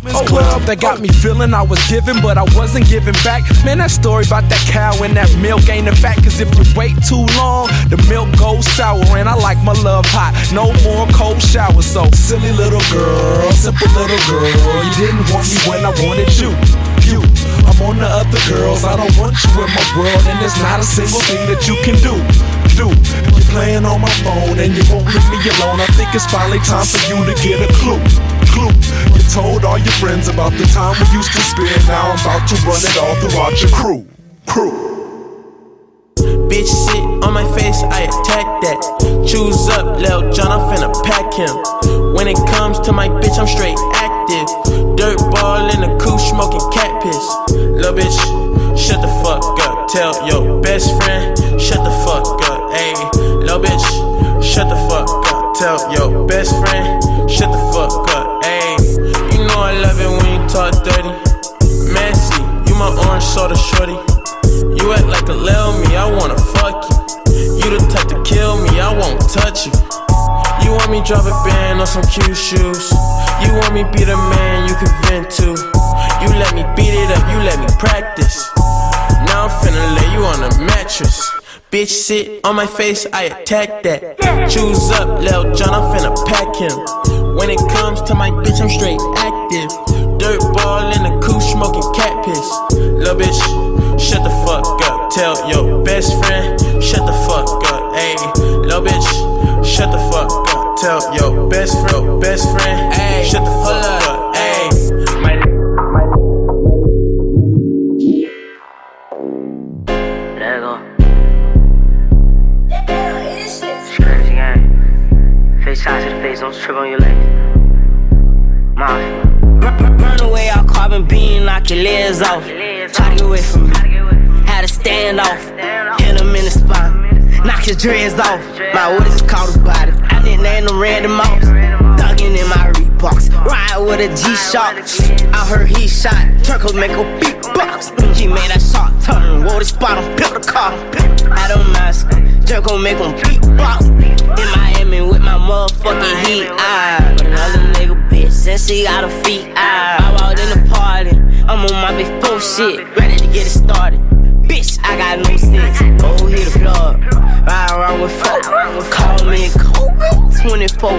That got me feeling I was giving, but I wasn't giving back. Man, that story about that cow and that milk ain't a fact. Cause if you wait too long, the milk goes sour. And I like my love hot, no more cold showers. So silly little girl, simple little girl, you didn't want me when I wanted you. I'm on the other girls, I don't want you in my world. And there's not a single thing that you can do. You're playing on my phone and you won't leave me alone. I think it's finally time for you to get a clue. You told all your friends about the time we used to spend. Now I'm about to run it all throughout your crew. Bitch sit on my face, I attack that. Choose up, Lil John, I'm finna pack him. When it comes to my bitch, I'm straight active. Dirt ball in the coupe, smoking cat piss. Lil bitch, shut the fuck up. Tell your best friend, shut the fuck up. Ayy, lil bitch, shut the fuck up. Tell your best friend, shut the fuck up. Ayy, you know I love it when you talk dirty. Messy, you my orange soda shorty. You act like a lil me, I wanna fuck you. You the type to kill me, I won't touch you. You You want me drop a band on some cute shoes. You want me be the man you can vent to. You let me beat it up, you let me practice. Now I'm finna lay you on a mattress. Bitch sit on my face, I attack that. Choose up, Lil John, I'm finna pack him. When it comes to my bitch, I'm straight active. Dirt ball in the coupe, smoking cat piss. Lil bitch, shut the fuck up. Tell your best friend, shut the fuck up. Ayy, lil bitch, shut the fuck up. Tell your best friend, ayy, shut the fuck up. Ayy. Shots to the face, don't trip on your legs. Burn away all carbon beam, knock your legs off. Try to get away from me, had to stand off. Hit him in the spine, knock his dreads off. My orders is called a body, I didn't name them random mouse. Thuggin' in my Reeboks, ride with a G-Shock. I heard he shot, Turco make a beatbox. He made that shot turn, wore the spot on, built the car. I don't mask him, Turco make him beatbox. In Miami with my motherfucking heat, but another nigga bitch, since she got her feet, I walked in the party, I'm on my big full shit, ready to get it started. Bitch, I got no sense, go hit the plug, ride around with folk, call me cold, 24,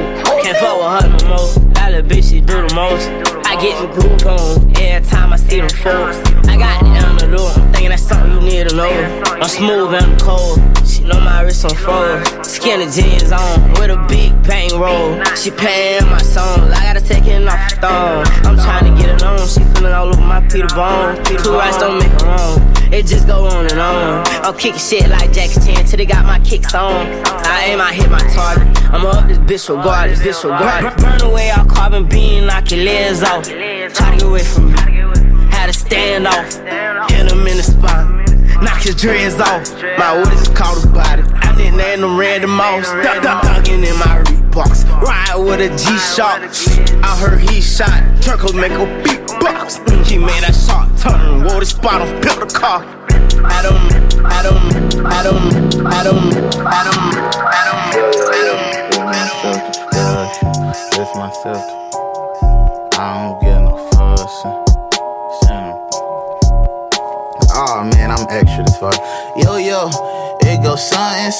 can't fuck with her no more. That little bitch, she do the most, I get the groove on, every time I see them folks. I got it on the door, I'm thinking that's something you need to know. I'm smooth and I'm cold, she know my wrist on froze. Skinny jeans on, with a big bang roll. She paying my songs, I gotta take it off the thong. I'm trying to get it on, she feeling all over my Peter Bone. Two rights don't make her wrong, it just go on and on. I'm kicking shit like Jackie Chan till they got my kicks on. I aim, I hit my target, I'ma up this bitch regardless, disregardless. Burn away all carbon beam, knock your legs off. Try to get away from me, had to stand off. Hit him in the spine, knock his dreads off. My orders is called a body, I didn't name them random mouse. Thuggin' in my Reeboks, ride with a G-Shock. I heard he shot, Turco make a beatbox. He made that shot turn, wore the spot on, built the car. It's myself. I don't get no fussing. Oh man, I'm extra as fuck. Yo, it goes something.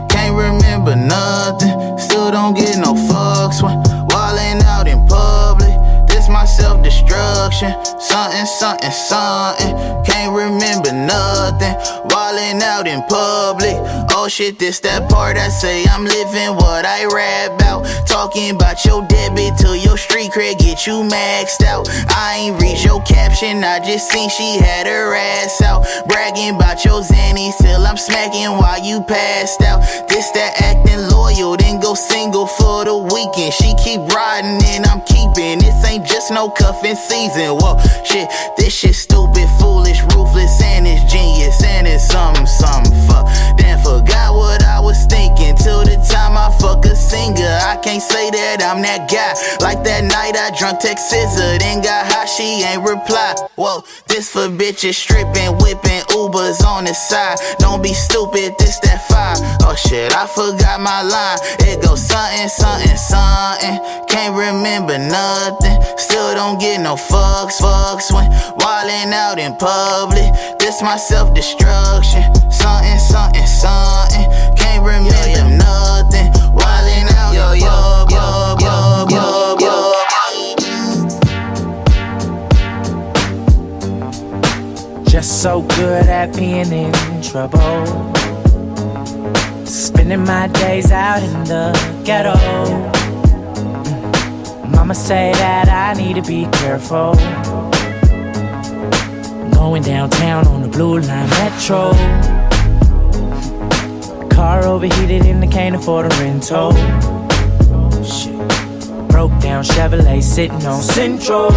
Can't remember nothing. Still don't get no fucks when wildin' out in public. This my self-destruction. Something. Can't remember nothing. Wildin' out in public. Oh shit, this that part I say I'm living what I rap about. Talking about your debit till your street cred get you maxed out. I ain't read your caption, I just seen she had her ass out. Bragging about your zannies till I'm smacking while you passed out. This that acting loyal, then go single for the weekend. She keep riding and I'm keeping. This ain't just no cuffing season. Whoa, shit, this shit stupid, foolish, ruthless, and it's genius, and it's something, fuck. Then forgot what I was thinking till the time I fuck a singer. I can't say that I'm that guy. Like that night I drunk text scissor, then got high, she ain't reply. Whoa, this for bitches stripping, whipping Ubers on the side. Don't be stupid, this that fire. Oh shit, I forgot my line. It goes something. Can't remember nothing. Still don't get no fucks when wildin' out in public. This my self-destruction. Something. Can't remember nothing. Wildin' out in public. Just so good at being in trouble. Spending my days out in the ghetto. Mama say that I need to be careful. Going downtown on the blue line metro. Car overheated and I can't afford a rental. Shit. Broke down Chevrolet sitting on Central.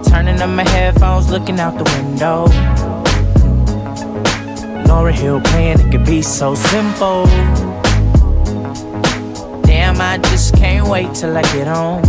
Turning up my headphones, looking out the window. Lauryn Hill playing, it could be so simple. Damn, I just can't wait till I get home.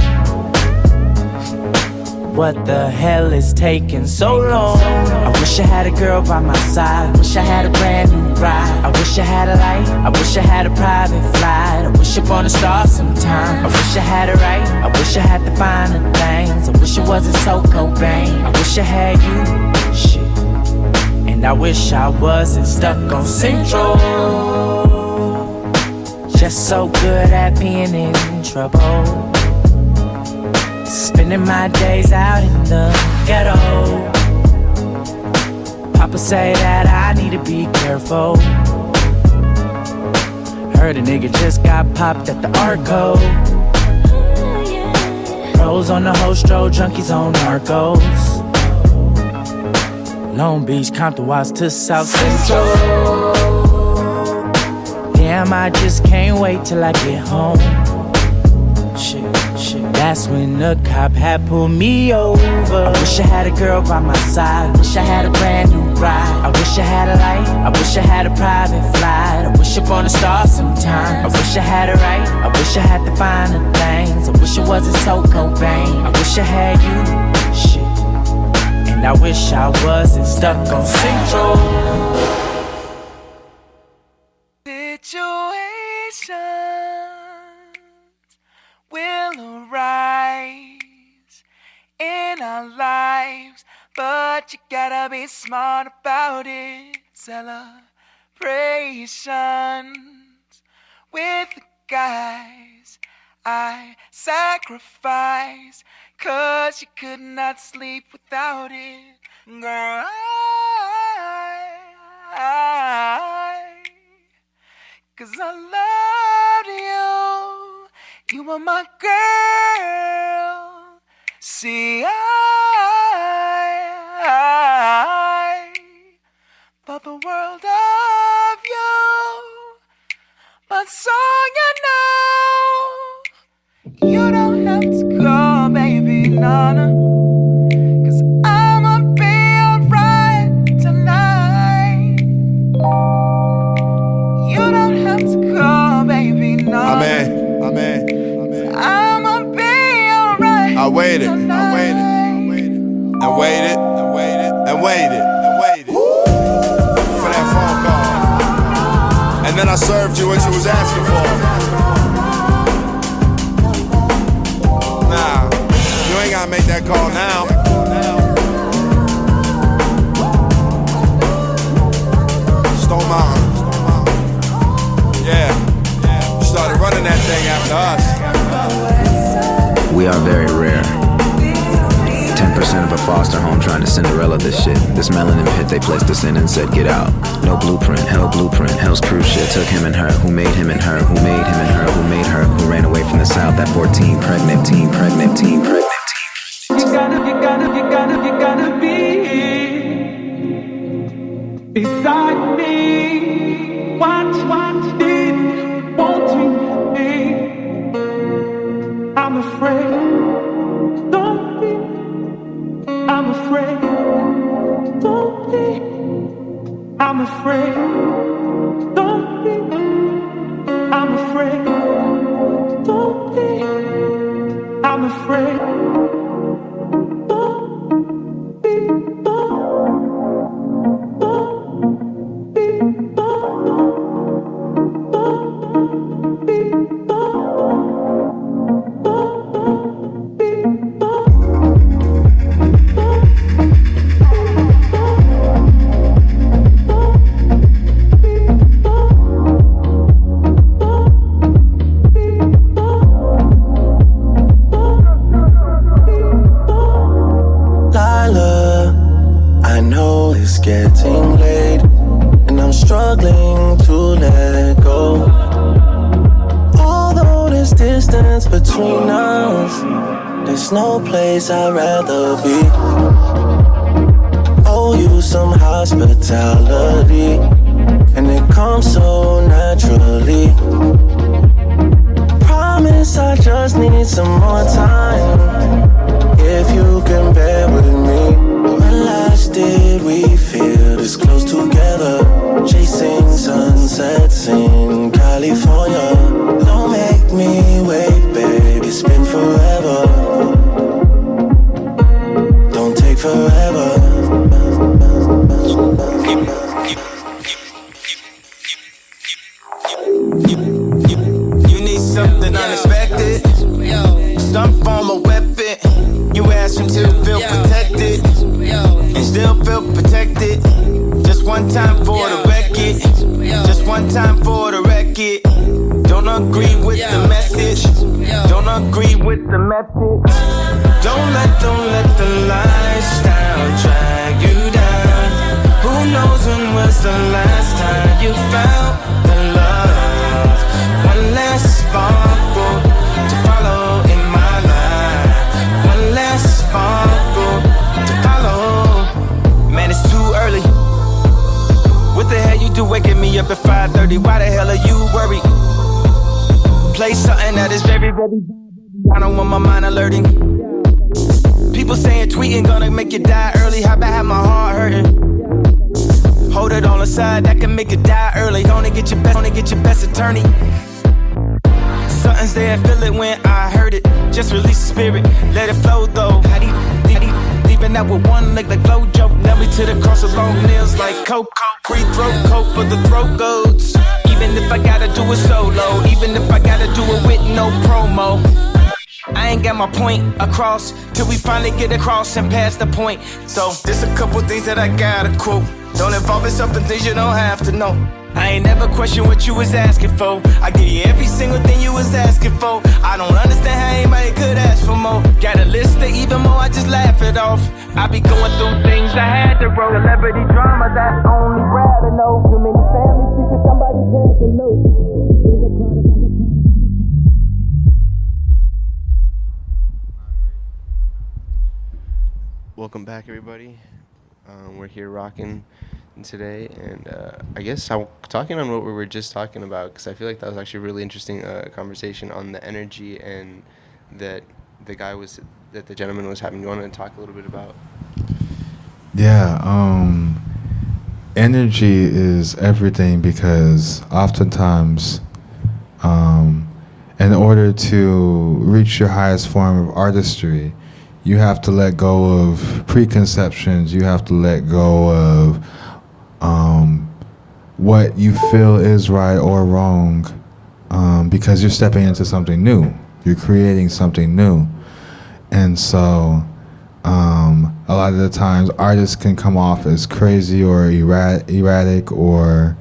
What the hell is taking so long? I wish I had a girl by my side. Wish I had a brand new ride. I wish I had a light, I wish I had a private flight. I wish upon a star sometime. I wish I had it right, I wish I had the finer things. I wish it wasn't so Cobain. I wish I had you, shit. And I wish I wasn't stuck on Central. Just so good at being in trouble. Spending my days out in the ghetto. Papa say that I need to be careful. Heard a nigga just got popped at the Arco. Pros on the Hostro, junkies on Narcos. Long Beach, Compton, Watts to South Central. Damn, I just can't wait till I get home. Shit. That's when the cop had pulled me over. I wish I had a girl by my side. Wish I had a brand new ride. I wish I had a light. I wish I had a private flight. I wish upon a star sometime. I wish I had it right. I wish I had the finer things. I wish it wasn't so Cobain. I wish I had you, shit. And I wish I wasn't stuck on Central. Situations will arise in our lives, but you gotta be smart about it. Celebrations with the guys I sacrificed, 'cause you could not sleep without it. Girl, cause I loved you. You were my girl. See, I thought the world of you, but so you don't have to call, baby, nana, 'cause I'ma be alright tonight. You don't have to call, baby, nana. Amen. I'ma be alright. I waited. Tonight. And waited for that phone call. And then I served you what you was asking for. Nah, you ain't gotta make that call now. Stone Mountain. Yeah. You started running that thing after us. We are very rare. 10% of a foster home trying to Cinderella this shit. This melanin pit they placed us in and said get out. No blueprint, hell's cruise shit. Took him and her, who made him and her, who made him and her, who made her, who ran away from the south. That 14 pregnant teen. You gotta be beside me. What did you want to be? I'm afraid. Don't be. I'm afraid. Don't be. I'm afraid. Don't be. I'm afraid. Don't be. I'm afraid. Getting late, and I'm struggling to let go. Although there's distance between us, there's no place I'd rather be. Owe you some hospitality, and it comes so naturally. Promise I just need some more time. If you can bear with me. When last did we feel this close together? Chasing sunsets in California. Don't make me wait, baby, it's been forever. Don't take forever. some form of weapon. You ask him to feel protected and still feel protected. Just one time for the record. Just one time for the record. Don't agree with the message. Don't agree with the method. Don't let the lifestyle drag you down. Who knows when was the last time you found the love? One last sparkle to follow in my life. One last sparkle to follow. Man, it's too early. What the hell you do waking me up at 5:30? Why the hell are you worried? Play something that is very, very. I don't want my mind alerting. People saying tweeting gonna make you die early. How about have my heart hurting? Hold it on the side, that can make you die early. Gonna get your best attorney. Something's there, feel it when I heard it. Just release the spirit, let it flow though. Leaving out with one leg like Flojo. Nail me to the cross with long nails like Coke. Free throat coat for the throat goats. Even if I gotta do it solo, even if I gotta do it with no promo. I ain't got my point across till we finally get across and pass the point. So there's a couple things that I gotta quote. Don't involve yourself in things you don't have to know. I ain't never question what you was asking for. I give you every single thing you was asking for. I don't understand how anybody could ask for more. Got a list of even more, I just laugh it off. I be going through things I had to roll. Celebrity drama that only rather know. Too many family secrets, somebody's had to know. Welcome back, everybody. We're here rocking today, and I guess I'm talking on what we were just talking about, because I feel like that was actually a really interesting conversation on the energy and that the gentleman was having. You want to talk a little bit about? Yeah, energy is everything, because oftentimes, in order to reach your highest form of artistry, you have to let go of preconceptions. You have to let go of what you feel is right or wrong, because you're stepping into something new. You're creating something new. And so a lot of the times artists can come off as crazy or erratic or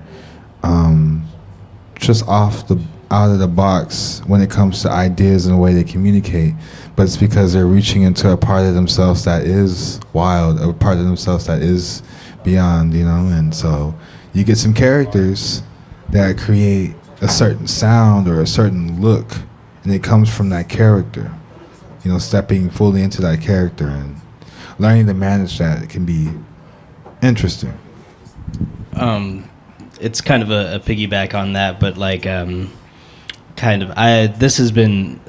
just out of the box when it comes to ideas and the way they communicate. But it's because they're reaching into a part of themselves that is wild, a part of themselves that is beyond, and so you get some characters that create a certain sound or a certain look, and it comes from that character, stepping fully into that character and learning to manage that. It can be interesting. It's kind of a piggyback on that, but this has been,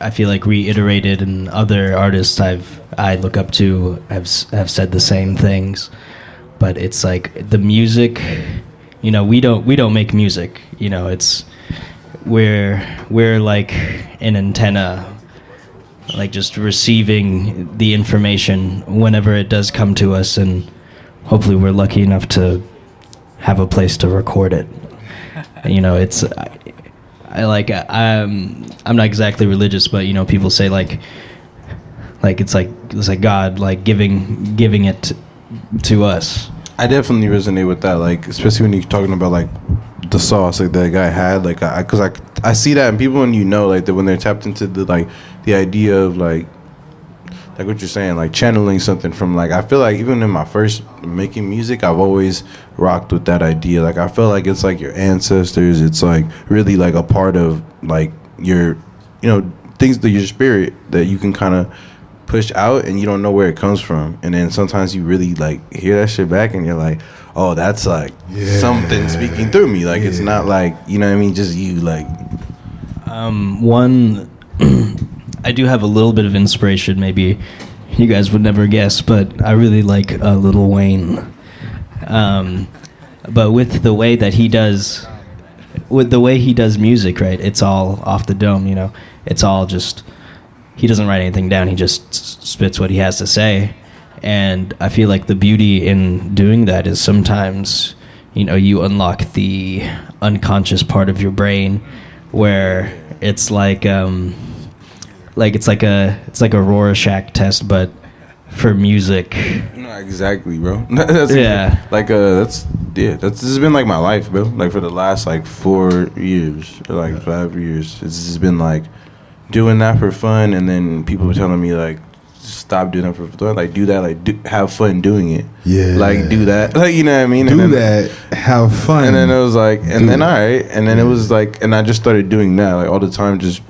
I feel like, reiterated, and other artists I look up to have said the same things. But it's like the music, we don't make music. It's we're like an antenna, like just receiving the information whenever it does come to us, and hopefully we're lucky enough to have a place to record it. It's I'm not exactly religious, but people say like it's like God like giving it to us. I definitely resonate with that, especially when you're talking about the sauce that guy had, because I see that in people, and that when they're tapped into the idea of like what you're saying, channeling something from I feel like even in my first making music, I've always rocked with that idea. I feel like it's your ancestors. It's really a part of your things that your spirit that you can kind of push out, and you don't know where it comes from, and then sometimes you really hear that shit back, and you're like, oh, that's something speaking through me. It's not just you one. I do have a little bit of inspiration, maybe you guys would never guess, but I really like Lil Wayne. But with the way that he does music, right? It's all off the dome, It's all just, he doesn't write anything down. He just spits what he has to say. And I feel like the beauty in doing that is sometimes, you unlock the unconscious part of your brain where it's like it's like a Rorschach test, but for music. No, exactly, bro. That's this has been like my life, bro. Like for the last like 4 years or like 5 years, it's just been like doing that for fun, and then people were telling me like stop doing that for fun, like do that, like have fun doing it. Yeah, like do that, like you know what I mean. Have fun. And then it was like, and then all right, and then it was like, and I just started doing that like all the time, just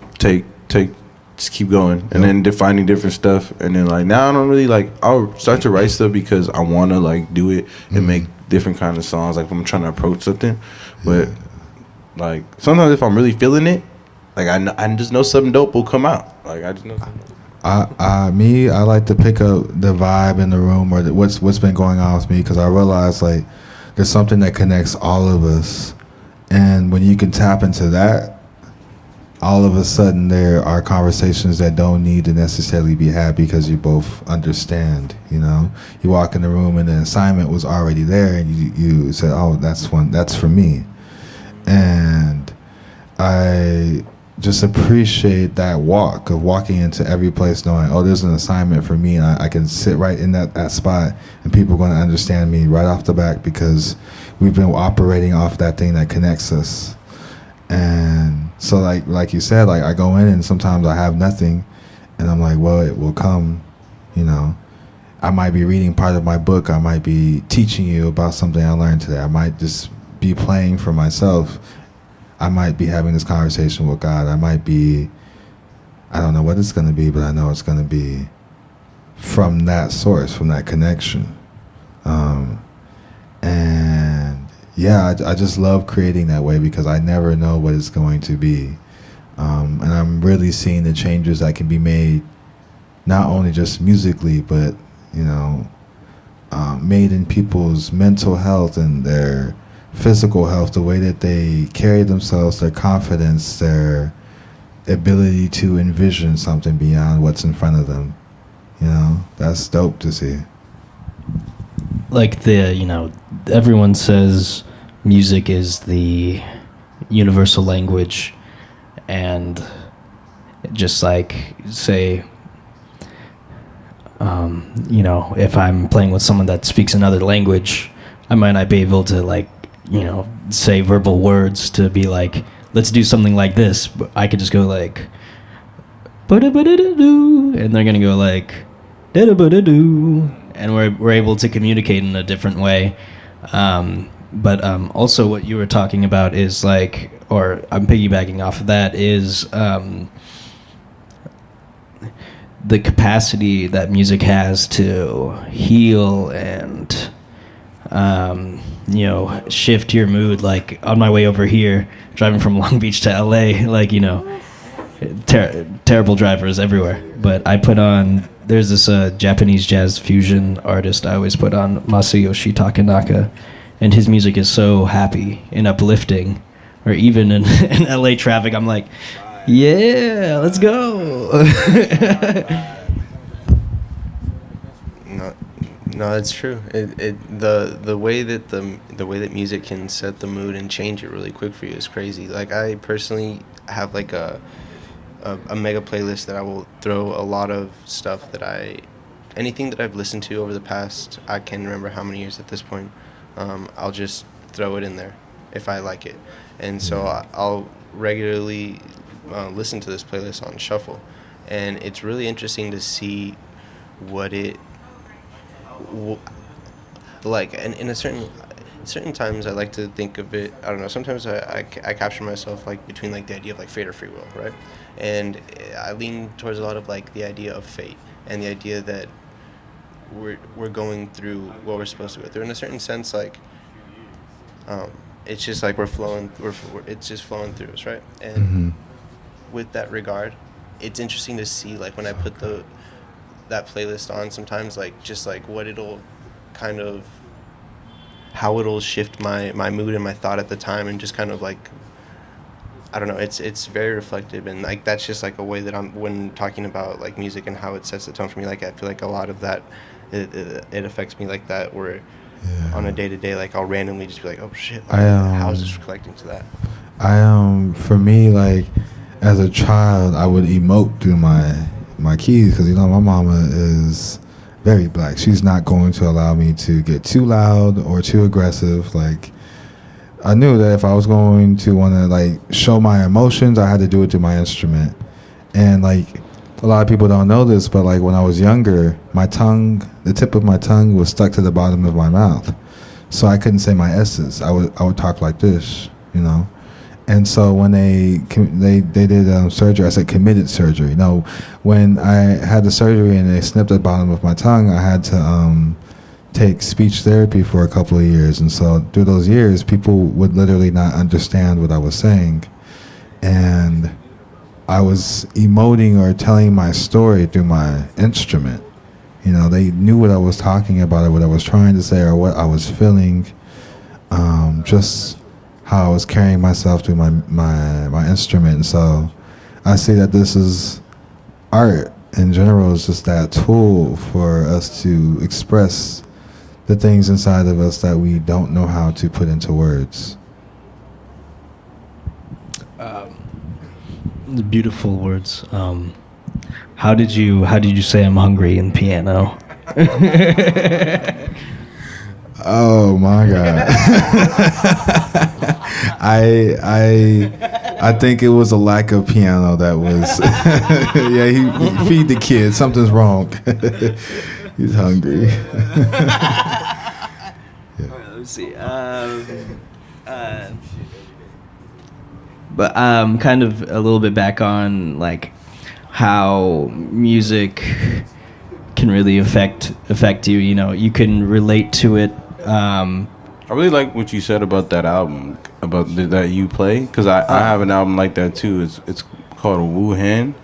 just keep going, and then defining different stuff, and then like now I don't really like. I'll start to write stuff because I want to like do it and make different kind of songs, like if I'm trying to approach something. But like sometimes if I'm really feeling it, like I just know something dope will come out. Like I just know. I like to pick up the vibe in the room or what's been going on with me, because I realize like there's something that connects all of us, and when you can tap into that, all of a sudden there are conversations that don't need to necessarily be had because you both understand. You know, you walk in the room and the assignment was already there, and you said, "Oh, that's for me," and I just appreciate that walk of walking into every place knowing, oh, there's an assignment for me, and I can sit right in that spot, and people are going to understand me right off the bat because we've been operating off that thing that connects us. And so like you said, like I go in and sometimes I have nothing, and I'm like, well, it will come. You know, I might be reading part of my book, I might be teaching you about something I learned today, I might just be playing for myself, I might be having this conversation with God, I don't know what it's going to be, but I know it's going to be from that source, from that connection. And yeah, I just love creating that way because I never know what it's going to be. And I'm really seeing the changes that can be made, not only just musically, but, you know, made in people's mental health and their physical health, the way that they carry themselves, their confidence, their ability to envision something beyond what's in front of them. You know, that's dope to see. Like everyone says music is the universal language, and just like say, if I'm playing with someone that speaks another language, I might not be able to say verbal words to be like, let's do something like this, but I could just go like, ba-da-ba-da-da-doo, and they're gonna go like, da-da-ba-da-doo, and we're able to communicate in a different way. But also what you were talking about is like, or I'm piggybacking off of that, is the capacity that music has to heal and shift your mood. Like on my way over here, driving from Long Beach to LA, terrible drivers everywhere. But I put on, there's this Japanese jazz fusion artist I always put on, Masayoshi Takanaka, and his music is so happy and uplifting. Or even in LA traffic, I'm like, yeah, let's go. No, it's true. The way that music can set the mood and change it really quick for you is crazy. Like I personally have like a mega playlist that I will throw a lot of stuff anything that I've listened to over the past, I can't remember how many years at this point. I'll just throw it in there if I like it, and so I'll regularly listen to this playlist on shuffle, and it's really interesting to see what it. And in certain times I like to think of it, I don't know, sometimes I capture myself like between like the idea of like fate or free will, right? And I lean towards a lot of like the idea of fate and the idea that we're going through what we're supposed to go through. In a certain sense, like it's just like it's just flowing through us, right? And with that regard, it's interesting to see like when I put that playlist on sometimes, like just like what it'll kind of, how it'll shift my mood and my thought at the time, and just kind of like, I don't know, it's very reflective, and like that's just like a way that when talking about like music and how it sets the tone for me, like I feel like a lot of that it affects me like that, where on a day-to-day, like I'll randomly just be like, oh shit, how is this reflecting to that? For me, like as a child, I would emote through my keys because my mama is very black. She's not going to allow me to get too loud or too aggressive. Like, I knew that if I was going to want to like show my emotions, I had to do it through my instrument. And like, a lot of people don't know this, but like when I was younger, my tongue, the tip of my tongue was stuck to the bottom of my mouth, so I couldn't say my S's. I would talk like this, And so when they did surgery, I said committed surgery. No, when I had the surgery and they snipped the bottom of my tongue, I had to take speech therapy for a couple of years. And so through those years, people would literally not understand what I was saying. And I was emoting or telling my story through my instrument. They knew what I was talking about or what I was trying to say or what I was feeling. Just how I was carrying myself through my instrument. So I see that this is art in general. Is just that tool for us to express the things inside of us that we don't know how to put into words. Beautiful words. How did you say I'm hungry in piano? Oh my God. I think it was a lack of piano that was yeah, he feed the kid, something's wrong. He's hungry. Yeah. Let me see. But kind of a little bit back on like how music can really affect you. You can relate to it. I really like what you said about that album, about that you play, because I have an album like that too. It's called Wuhan,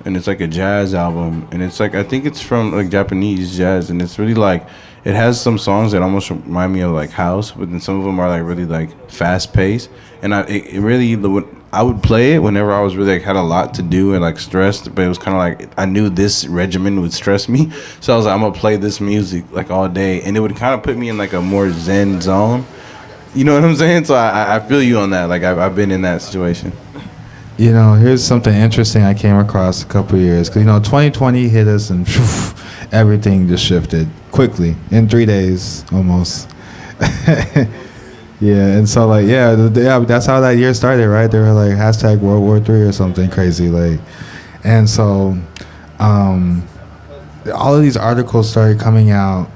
and it's like a jazz album, and it's like, I think it's from like Japanese jazz, and it's really like, it has some songs that almost remind me of like house, but then some of them are like really like fast paced, and I would play it whenever I was really like had a lot to do and like stressed, but it was kind of like I knew this regimen would stress me, so I was like, I'm gonna play this music like all day, and it would kind of put me in like a more zen zone. You know what I'm saying? So I feel you on that. Like I've been in that situation. Here's something interesting I came across a couple of years, because 2020 hit us and everything just shifted quickly in 3 days almost. Yeah, and so like that's how that year started, right? They were like hashtag World War III or something crazy, like, and so all of these articles started coming out,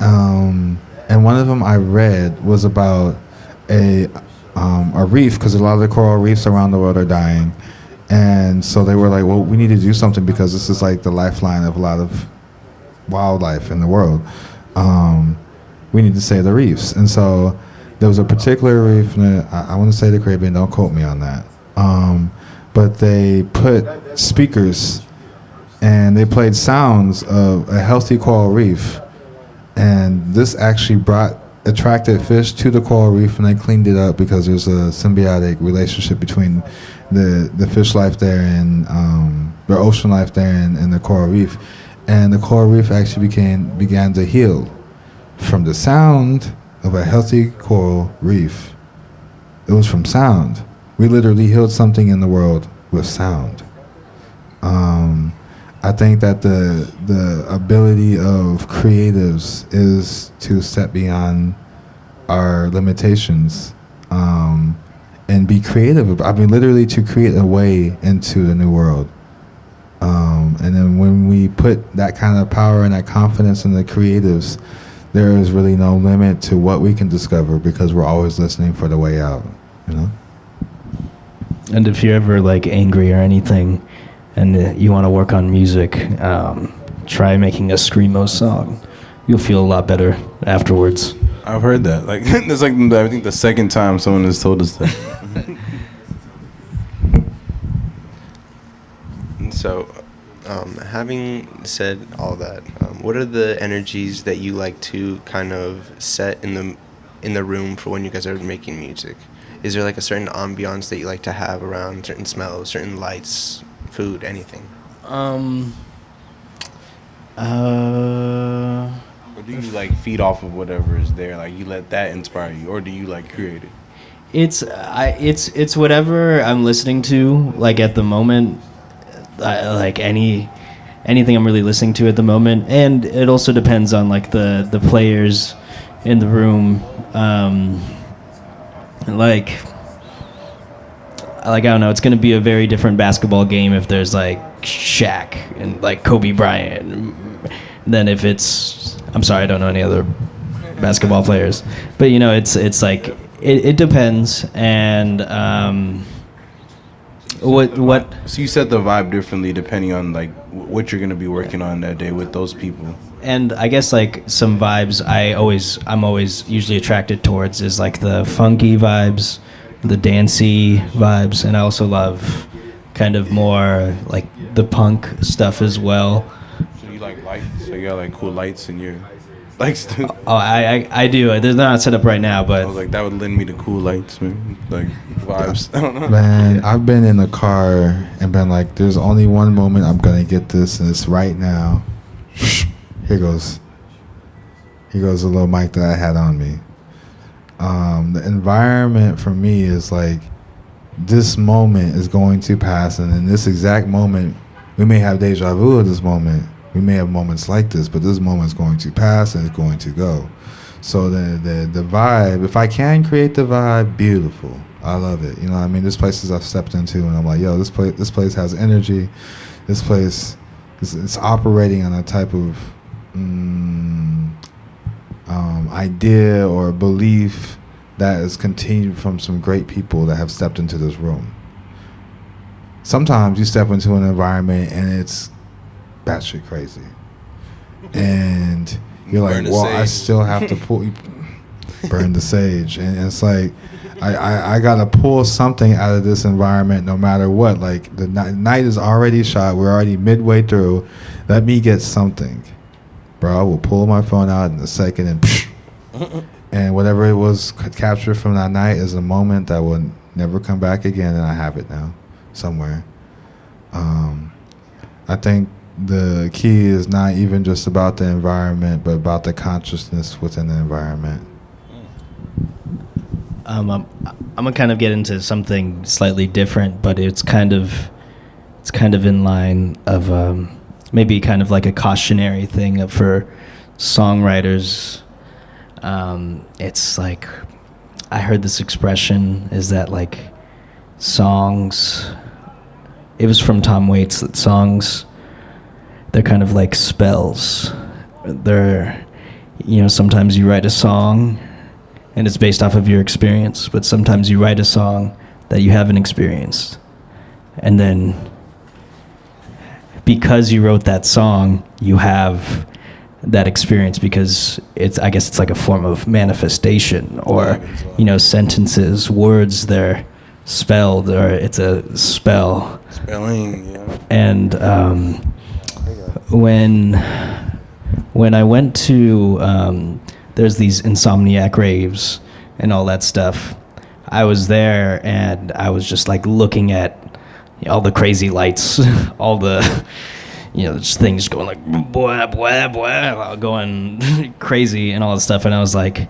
and one of them I read was about a reef, because a lot of the coral reefs around the world are dying, and so they were like, well, we need to do something because this is like the lifeline of a lot of wildlife in the world. We need to save the reefs, and so there was a particular reef, I want to say the Caribbean, don't quote me on that, but they put speakers and they played sounds of a healthy coral reef, and this actually attracted fish to the coral reef, and they cleaned it up because there's a symbiotic relationship between the fish life there and the ocean life there and the coral reef, and the coral reef actually began to heal from the sound of a healthy coral reef. It was from sound. We literally healed something in the world with sound. I think that the ability of creatives is to step beyond our limitations, and be creative. I mean, literally to create a way into the new world. And then when we put that kind of power and that confidence in the creatives, there is really no limit to what we can discover, because we're always listening for the way out, And if you're ever like angry or anything, and you want to work on music, try making a screamo song. You'll feel a lot better afterwards. I've heard that. Like it's like I think the second time someone has told us that. So, having said all that, what are the energies that you like to kind of set in the room for when you guys are making music? Is there like a certain ambiance that you like to have around, certain smells, certain lights, food, anything? Or do you like feed off of whatever is there? Like you let that inspire you, or do you like create it? It's whatever I'm listening to, like at the moment, like anything I'm really listening to at the moment, and it also depends on like the players in the room. Like I don't know, it's gonna be a very different basketball game if there's like Shaq and like Kobe Bryant than if it's, I'm sorry, I don't know any other basketball players, but you know, it's like it depends. And what so you set the vibe differently depending on like what you're gonna be working on that day with those people. And I guess like some vibes I'm always usually attracted towards is like the funky vibes, the dancey vibes, and I also love kind of more like the punk stuff as well. So you like lights? So you got like cool lights in your lights too? Oh, I do. They're not set up right now, but I was like, that would lend me to cool lights, man. Like vibes. I don't know. Man, I've been in the car and been like, there's only one moment I'm gonna get this, and it's right now. Here goes the little mic that I had on me. The environment for me is like, this moment is going to pass, and in this exact moment, we may have deja vu at this moment. We may have moments like this, but this moment is going to pass and it's going to go. So the vibe, if I can create the vibe, beautiful. I love it. You know what I mean? There's places I've stepped into and I'm like, yo, this place has energy. This place is operating on a type of idea or belief that is continued from some great people that have stepped into this room. Sometimes you step into an environment and it's batshit crazy, and you're like, well, I still have to burn the sage, and it's like I gotta pull something out of this environment no matter what. Like the night is already shot, we're already midway through. Let me get something, bro. I will pull my phone out in a second and whatever it was captured from that night is a moment that will never come back again, and I have it now somewhere. I think the key is not even just about the environment, but about the consciousness within the environment. I'm gonna kind of get into something slightly different, but it's kind of in line of maybe kind of like a cautionary thing for songwriters. It's like, I heard this expression is that like songs, it was from Tom Waits, that songs, they're kind of like spells. They're, you know, sometimes you write a song and it's based off of your experience, but sometimes you write a song that you haven't experienced. And then because you wrote that song, you have that experience, because I guess it's like a form of manifestation, or, you know, sentences, words, they're spelled, or it's a spell. Spelling, yeah. And when I went to there's these insomniac raves and all that stuff, I was there and I was just like looking at all the crazy lights, all the, you know, just things going like boy, going crazy and all that stuff, and I was like,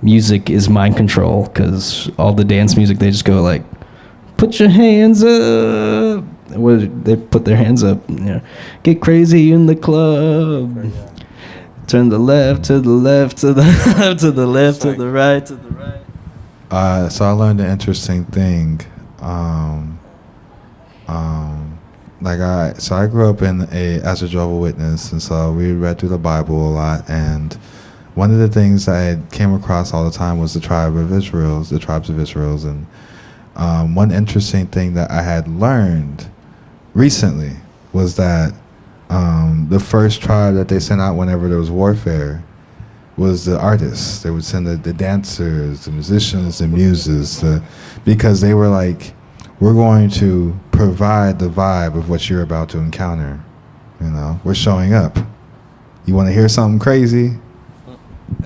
music is mind control, because all the dance music, they just go like, put your hands up. They put their hands up, you know, get crazy in the club. Turn the left to the left to the left to the left to the right to the right. So I learned an interesting thing. I grew up as a Jehovah's Witness, and so we read through the Bible a lot. And one of the things I came across all the time was the tribes of Israel, and one interesting thing that I had learned recently was that the first tribe that they sent out whenever there was warfare was the artists. They would send the dancers, the musicians, the muses, because they were like, we're going to provide the vibe of what you're about to encounter. You know, we're showing up. You want to hear something crazy?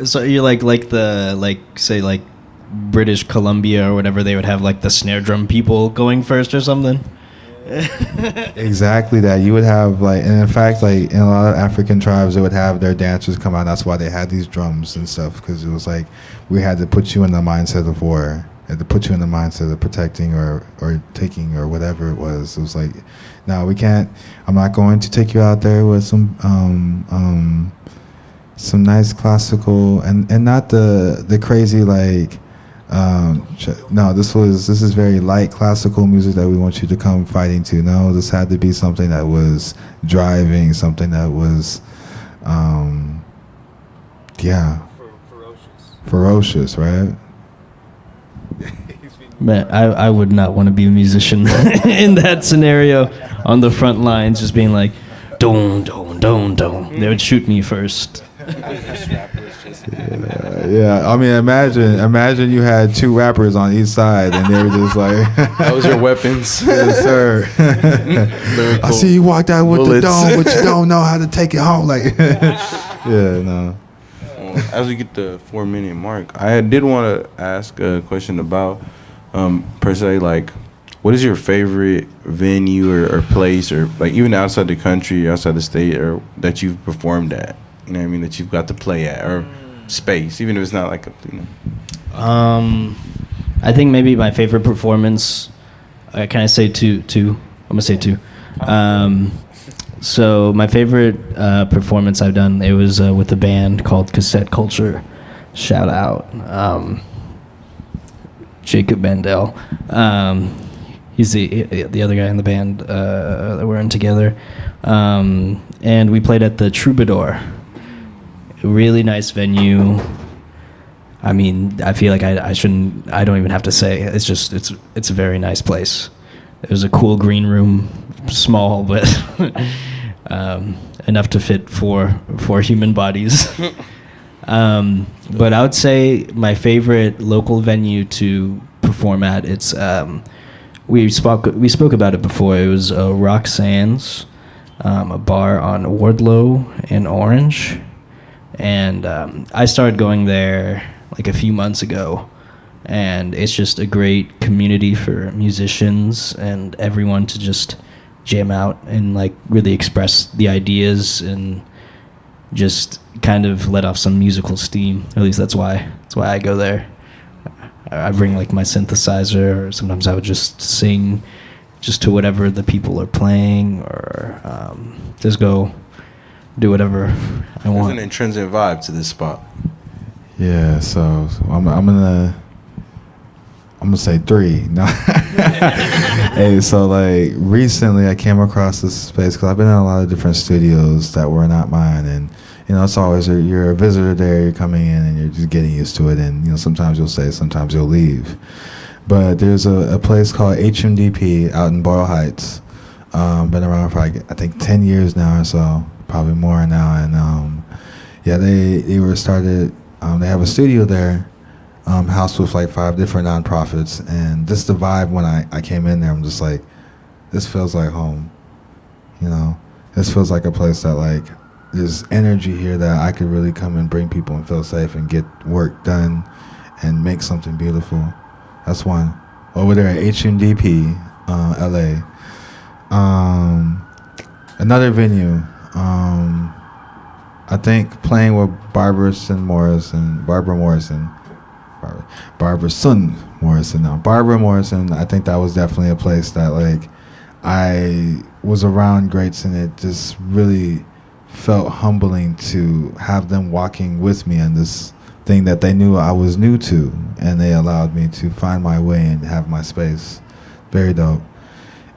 So you're like say British Columbia or whatever, they would have like the snare drum people going first or something. Exactly that. You would have like, and in fact, like in a lot of African tribes, they would have their dancers come out. That's why they had these drums and stuff, because it was like, we had to put you in the mindset of war. had to put you in the mindset of protecting or taking or whatever it was. It was like, no, we can't. I'm not going to take you out there with some nice classical and not the crazy like. No, this is very light classical music that we want you to come fighting to. No, this had to be something that was driving, something that was, ferocious, right? Man, I would not want to be a musician in that scenario on the front lines, just being like, don, don, don, don. They would shoot me first. Yeah, I mean, imagine you had two rappers on each side, and they were just like, that was your weapons. Yes, sir. I see you walked out with bullets. the dome, but you don't know how to take it home. Like, yeah, no. As we get the 4-minute mark, I did want to ask a question about, per se, like, what is your favorite venue or place, or like even outside the country, outside the state, or that you've performed at? You know what I mean? That you've got to play at, or space, even if it's not like a, you know. I think maybe my favorite performance. Can I say two? I'm gonna say two. So my favorite performance I've done, it was with a band called Cassette Culture. Shout out, Jacob Bandel. He's the other guy in the band that we're in together, and we played at the Troubadour. Really nice venue. I mean, I feel like I don't even have to say. It's just it's a very nice place. It was a cool green room, small but enough to fit four human bodies. But I would say my favorite local venue to perform at, it's we spoke about it before. It was Roxanne's, a bar on Wardlow in Orange. And I started going there like a few months ago, and it's just a great community for musicians and everyone to just jam out and like really express the ideas and just kind of let off some musical steam. At least that's why I go there. I bring like my synthesizer, or sometimes I would just sing just to whatever the people are playing, or just go do whatever I want. There's an intrinsic vibe to this spot. Yeah, so I'm gonna say 3. No. Hey, so like recently I came across this space because I've been in a lot of different studios that were not mine, and you know, it's always you're a visitor there, you're coming in and you're just getting used to it, and you know, sometimes you'll stay, sometimes you'll leave. But there's a place called HMDP out in Boyle Heights. Been around for I think 10 years now or so, probably more now, and yeah, they were started. They have a studio there, housed with like 5 different nonprofits, and just the vibe when I came in there, I'm just like, this feels like home. You know, this feels like a place that like there's energy here that I could really come and bring people and feel safe and get work done and make something beautiful. That's one. Over there at HMDP, LA. Another venue, I think playing with Barbara Morrison. I think that was definitely a place that like I was around greats, and it just really felt humbling to have them walking with me in this thing that they knew I was new to, and they allowed me to find my way and have my space. Very dope.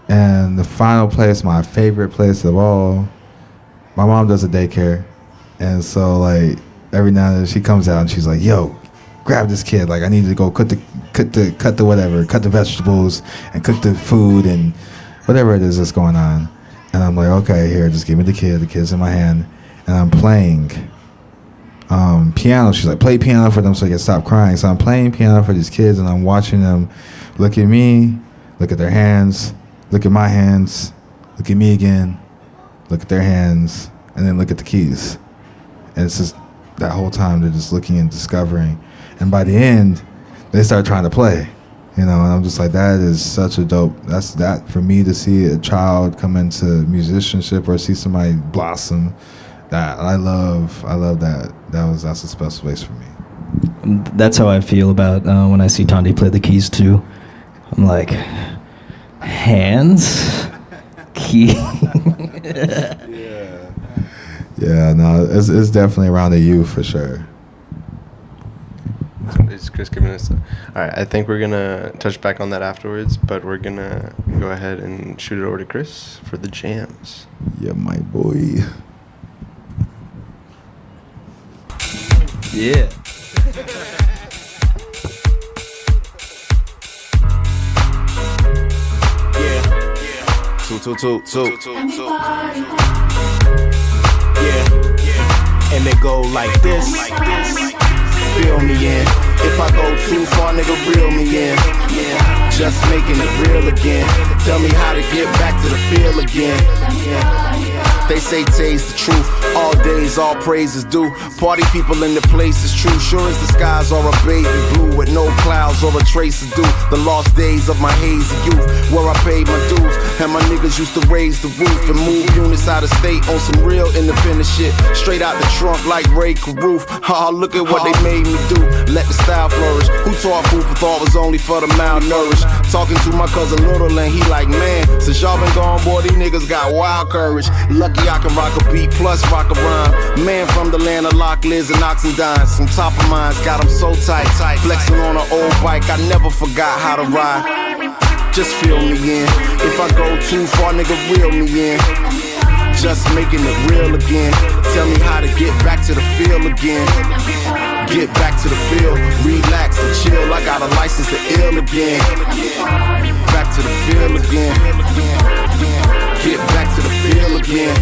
And the final place, my favorite place of all, my mom does a daycare, and so like every now and then she comes out and she's like, "Yo, grab this kid. Like I need to go cut the vegetables and cook the food and whatever it is that's going on." And I'm like, "Okay, here, just give me the kid. The kid's in my hand, and I'm playing piano." She's like, "Play piano for them so they can stop crying." So I'm playing piano for these kids, and I'm watching them look at me, look at their hands, look at my hands, look at me again, look at their hands, and then look at the keys. And it's just that whole time they're just looking and discovering. And by the end, they start trying to play, you know, and I'm just like, that is such a dope, that's that for me to see a child come into musicianship or see somebody blossom, that I love that. That's a special place for me. That's how I feel about when I see Tandy play the keys too. I'm like, hands, key. Yeah, no, it's definitely around the U for sure. Is Chris giving us? All right, I think we're gonna touch back on that afterwards, but we're gonna go ahead and shoot it over to Chris for the jams. Yeah, my boy. Yeah. Two. Yeah. And it go like this. Feel me in. If I go too far, nigga, reel me in. Just making it real again. Tell me how to get back to the feel again. They say taste the truth. All days, all praises due. Party people in the place is true. Sure as the skies are a baby blue, with no clouds or a trace of dew. The lost days of my hazy youth, where I paid my dues, and my niggas used to raise the roof and move units out of state on some real independent shit. Straight out the trunk like Ray Caruth. Ha, look at what they made me do. Let the style flourish. Who taught food for thought was only for the malnourished? Talking to my cousin Little and he like, man, since y'all been gone, boy, these niggas got wild courage. Lucky I can rock a beat plus rock a rhyme. Man from the land of Lock, Liz and Oxendine. Some top of mines got them so tight. Flexing on an old bike, I never forgot how to ride. Just feel me in. If I go too far, nigga, reel me in. Just making it real again. Tell me how to get back to the feel again. Get back to the feel, relax and chill. I got a license to ill again. Back to the feel again. Get back to the feel again.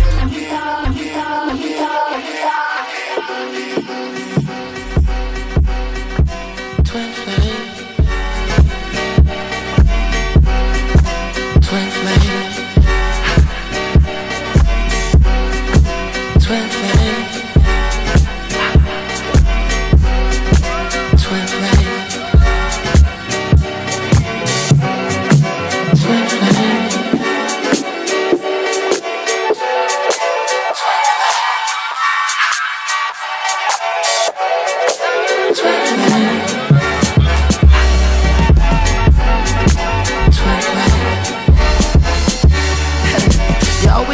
Twin flame. Twin flame. Twin flame. Twin flame. Twin flame.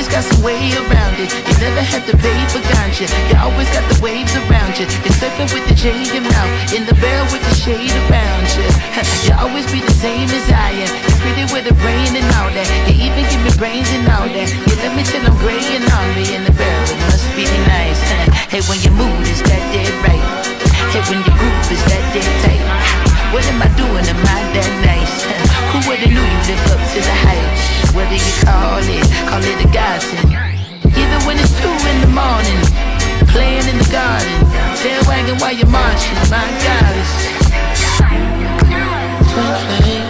Got some way around it. You never had to pay for ganja. You always got the waves around you. You're surfing with the J in your mouth, in the barrel with the shade around you. You always be the same as I am. You're pretty with a brain and all that. You even give me brains and all that. You let me till I'm gray and on me in the barrel. It must be nice. Hey, when your mood is that dead right. Hey, when your groove is that dead tight. What am I doing? Am I that nice? Who would've knew you live up to the heights? What do you call it? Call it a godsend. Even when it's 2 in the morning, playing in the garden, tail wagging while you're marching. My goddess. Twin flame.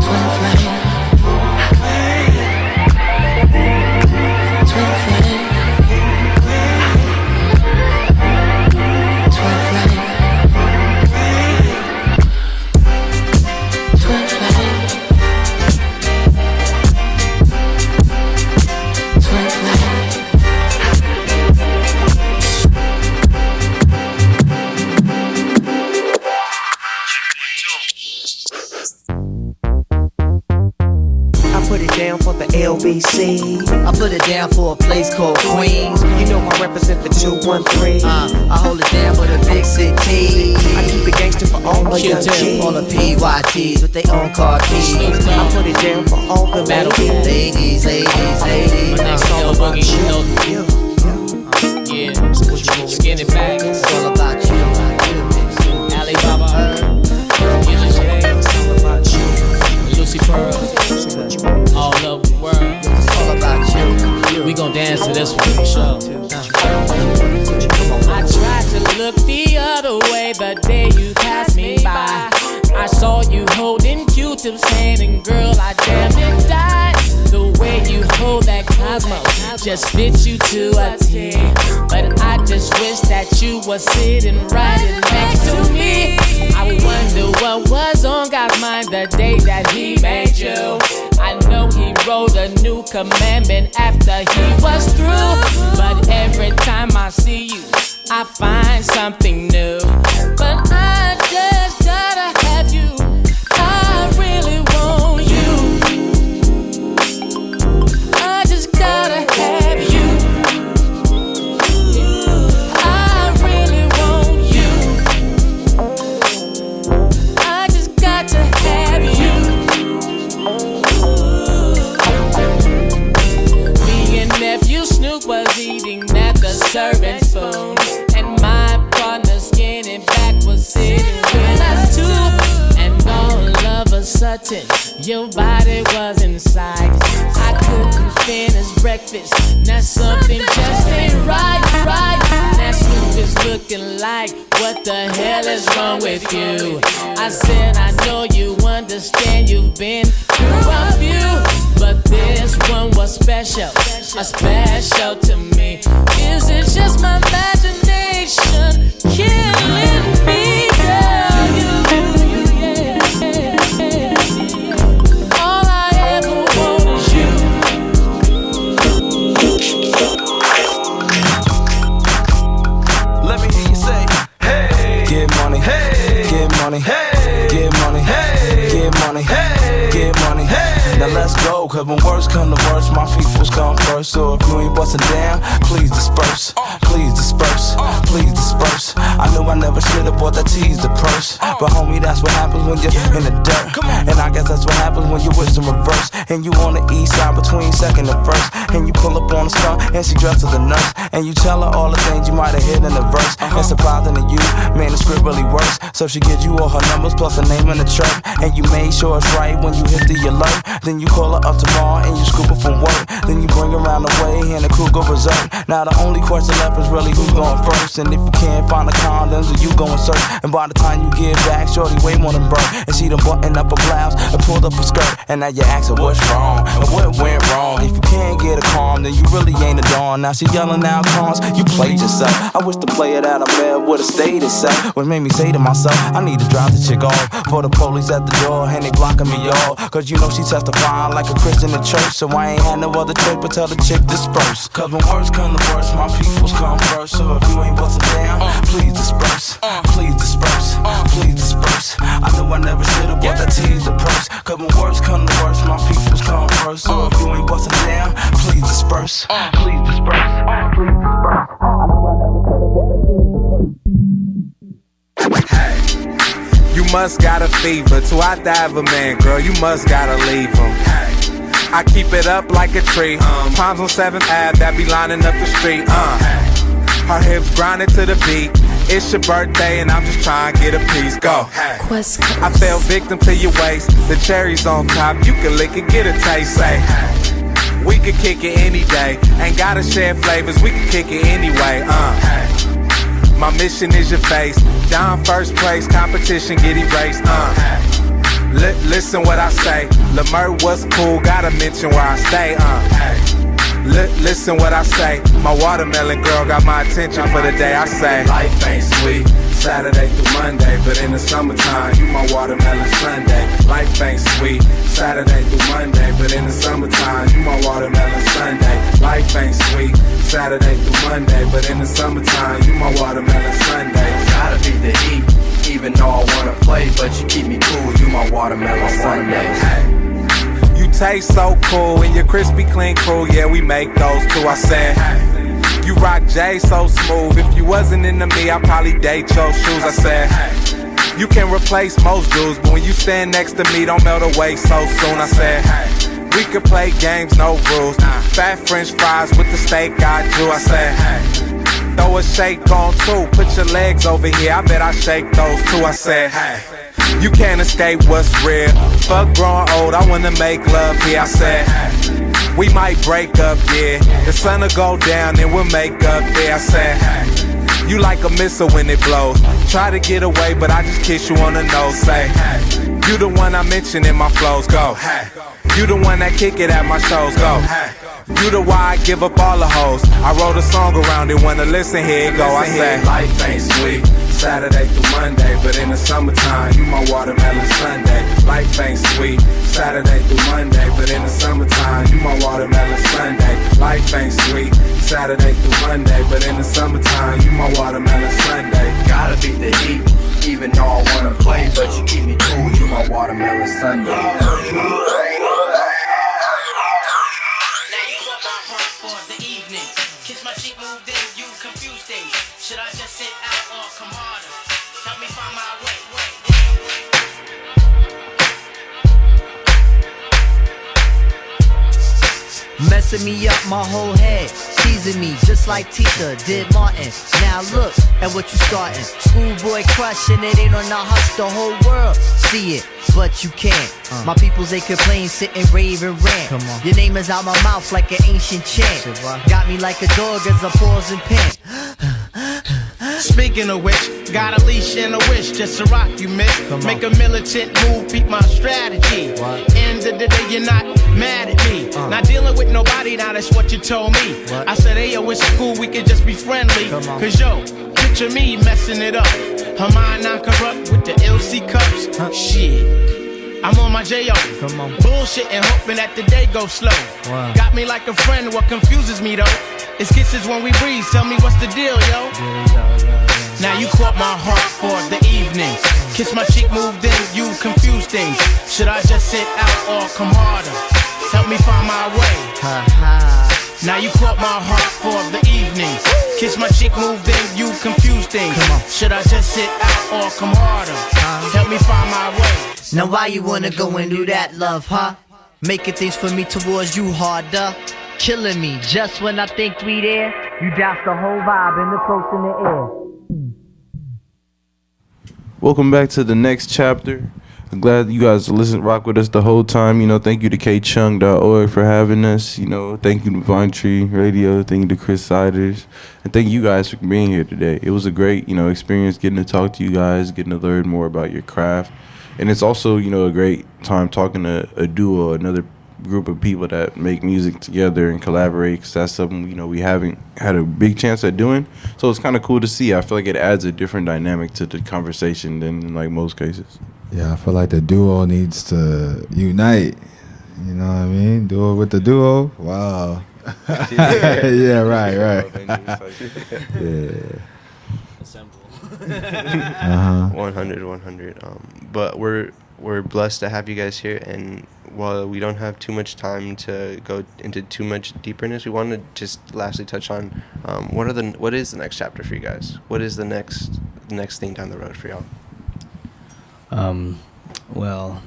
Twin flame. Twin flame. Twin flame. Twin flame. Twin flame. I put it down for the LBC. I put it down for a place called Queens. You know I represent the 213. I hold it down for the big city. I keep it gangster for all my young G's. All the PYTs with their own car keys. I put it down for all the ladies. My next song boogie, you know. Yeah, skin it back. It's all about you. Alibaba, Yellow Shades, Lucy Pearl, all over the world. It's all about you. We gon' dance to this one for sure. I tried to look the other way the day you passed me by. I saw you holding Q-Tip's hand, and girl, I damn near died. The way you hold that Cosmo just fits you to a T. But I just wish that you were sitting right next to me. I wonder what was on God's mind the day that He made you. I know He wrote a new commandment after he was through. But every time I see you, I find something new. But I just gotta have you. I really want you. I just gotta have you. I really want you. I just got to have you. Me and nephew Snoop was eating at the serving spoon, and my partner Skinny Back was sitting with us too. And all of a sudden, your body was inside. I couldn't finish breakfast. Now something just ain't right. Now Snoop is looking like, what the hell is wrong with you? I said, I know you understand, you've been through a few, but this one was special, special to me. Is it just my imagination killing me, girl? All I ever want is you. Let me hear you say, hey, get money, hey, get money, hey, get money, hey, get money, hey, get money, hey. Now let's go, cause when words come to worst, my peoples come first. So if you ain't bustin' down, please disperse, please disperse, please disperse. I knew I never should've bought that tease the purse, but homie, that's what happens when you're in the dirt. And I guess that's what happens when you wish in reverse. And you on the east side between second and first, and you pull up on the star and she dressed as a nurse, and you tell her all the things you might have hit in the verse. It's surprising to you, man, the script really works. So she gives you all her numbers plus the name and the chirp, and you made sure it's right when you hit the alert. Then you call her up tomorrow and you scoop her from work. Then you bring her around the way and the crew go berserk. Now the only question left is really who's going first, and if you can't find the condoms, then you go and search. And by the time you get back, shorty way more than burnt, and she done buttoned up her blouse and pulled up her skirt. And now you asking what's wrong and what went wrong. If you can't get a calm, then you really ain't a dawn. Now she yelling out cons, you played yourself. I wish the player that I'm at would've stayed itself, which made me say to myself, I need to drop the chick off for the police at the door and they blocking me off. Cause you know she testifying like a Christian in church, so I ain't had no other choice but tell the chick disperse. Cause when words come to worst, my peoples come first. So if you ain't bustin' down, please disperse, please disperse, please disperse. I know I never should've bought that tease the purse. Cause when words come to worst, my peoples come first. So if you ain't bustin' down, please disperse, please disperse, please disperse. I know I never should've bought that tease the purse. You must got a fever, till I die of a man, girl, you must gotta leave him. I keep it up like a tree, palms on 7th Ave that be lining up the street, Her hips grinding to the beat, it's your birthday and I'm just trying to get a piece, go. I fell victim to your waist, the cherries on top, you can lick it, get a taste, say. We could kick it any day, ain't gotta share flavors, we can kick it anyway, My mission is your face, down first place, competition get erased, Listen what I say, Lemur was cool, gotta mention where I stay, Listen what I say, my watermelon girl got my attention for the day. I say, life ain't sweet, Saturday through Monday, but in the summertime, you my watermelon Sunday. Life ain't sweet, Saturday through Monday, but in the summertime, you my watermelon Sunday. Life ain't sweet, Saturday through Monday, but in the summertime, you my watermelon Sunday. Gotta beat the heat, even though I wanna play, but you keep me cool, you my watermelon Sunday. You taste so cool and you're crispy, clean, cool, yeah, we make those too, I said. You rock J so smooth, if you wasn't into me, I'd probably date your shoes, I said. You can replace most dudes, but when you stand next to me, don't melt away so soon, I said. We could play games, no rules, fat french fries with the steak I do, I said. Throw a shake on too, put your legs over here, I bet I shake those too, I said. You can't escape what's real. Fuck growing old, I wanna make love here, I said. We might break up, yeah. The sun'll go down and we'll make up there, I said. You like a missile when it blows. Try to get away, but I just kiss you on the nose, say. You the one I mention in my flows, go. You the one that kick it at my shows, go. You the why I give up all the hoes. I wrote a song around it, wanna listen, here it go, I say. Life ain't sweet, Saturday through Monday, but in the summertime, you my watermelon Sunday. Life ain't sweet, Saturday through Monday, but in the summertime, you my watermelon Sunday. Life ain't sweet, Saturday through Monday, but in the summertime, you my watermelon Sunday. Gotta beat the heat, even though I wanna play, but you keep me cool, you my watermelon Sunday. Should I just sit out or come harder? Help me find my way. Messing me up my whole head, teasing me just like Tita did Martin. Now look at what you starting. Schoolboy crushing it ain't on the hush, the whole world see it, but you can't. My peoples they complain, sit and rave and rant. Your name is out my mouth like an ancient chant. Got me like a dog as I pause and pant. Speaking of which, got a leash and a wish just to rock you, miss. Make a militant move, beat my strategy. End of the day, you're not mad at me. Not dealing with nobody, now that's what you told me. I said, hey, yo, it's cool, we could just be friendly. Cause yo, picture me messing it up. Her mind not corrupt with the LC cups. Shit. I'm on my J.O. Bullshit and hoping that the day goes slow. Got me like a friend, what confuses me though is kisses when we breathe. Tell me what's the deal, yo. Now you caught my heart for the evening. Kiss my cheek, moved in, you confuse things. Should I just sit out or come harder? Help me find my way. Now you caught my heart for the evening. Kiss my cheek, moved in, you confuse things. Should I just sit out or come harder? Help me find my way. Now why you wanna go and do that, love, huh? Making things for me towards you harder. Killing me just when I think we there. You douse the whole vibe in the close in the air. Welcome back to the next chapter. I'm glad you guys rock with us the whole time. You know, thank you to kchung.org for having us. You know, thank you to Vine Tree Radio. Thank you to Chris Siders. And thank you guys for being here today. It was a great, experience getting to talk to you guys, getting to learn more about your craft. And it's also, a great time talking to a duo, another group of people that make music together and collaborate, because that's something we haven't had a big chance at doing. So it's kind of cool to see. I feel like it adds a different dynamic to the conversation than in like most cases. Yeah, I feel like the duo needs to unite. You know what I mean? Duo with the duo. Wow. Yeah, right. Yeah. 100. But we're blessed to have you guys here, and while we don't have too much time to go into too much deeperness, we want to just lastly touch on what is the next chapter for you guys? What is the next thing down the road for y'all? Well,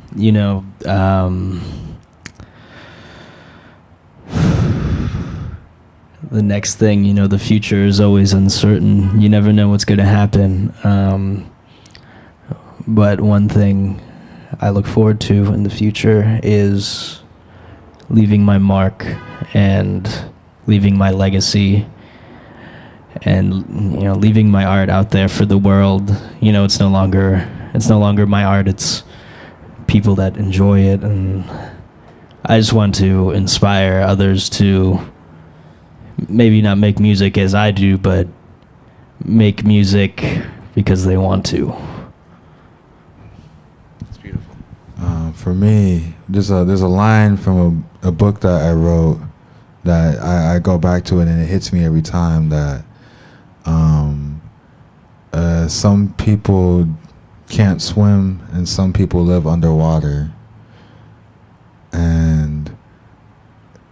the next thing, the future is always uncertain. You never know what's going to happen. But one thing I look forward to in the future is leaving my mark and leaving my legacy and leaving my art out there for the world. It's no longer my art, it's people that enjoy it, and I just want to inspire others to maybe not make music as I do, but make music because they want to. For me, there's a line from a book that I wrote that I go back to it, and it hits me every time that some people can't swim and some people live underwater. And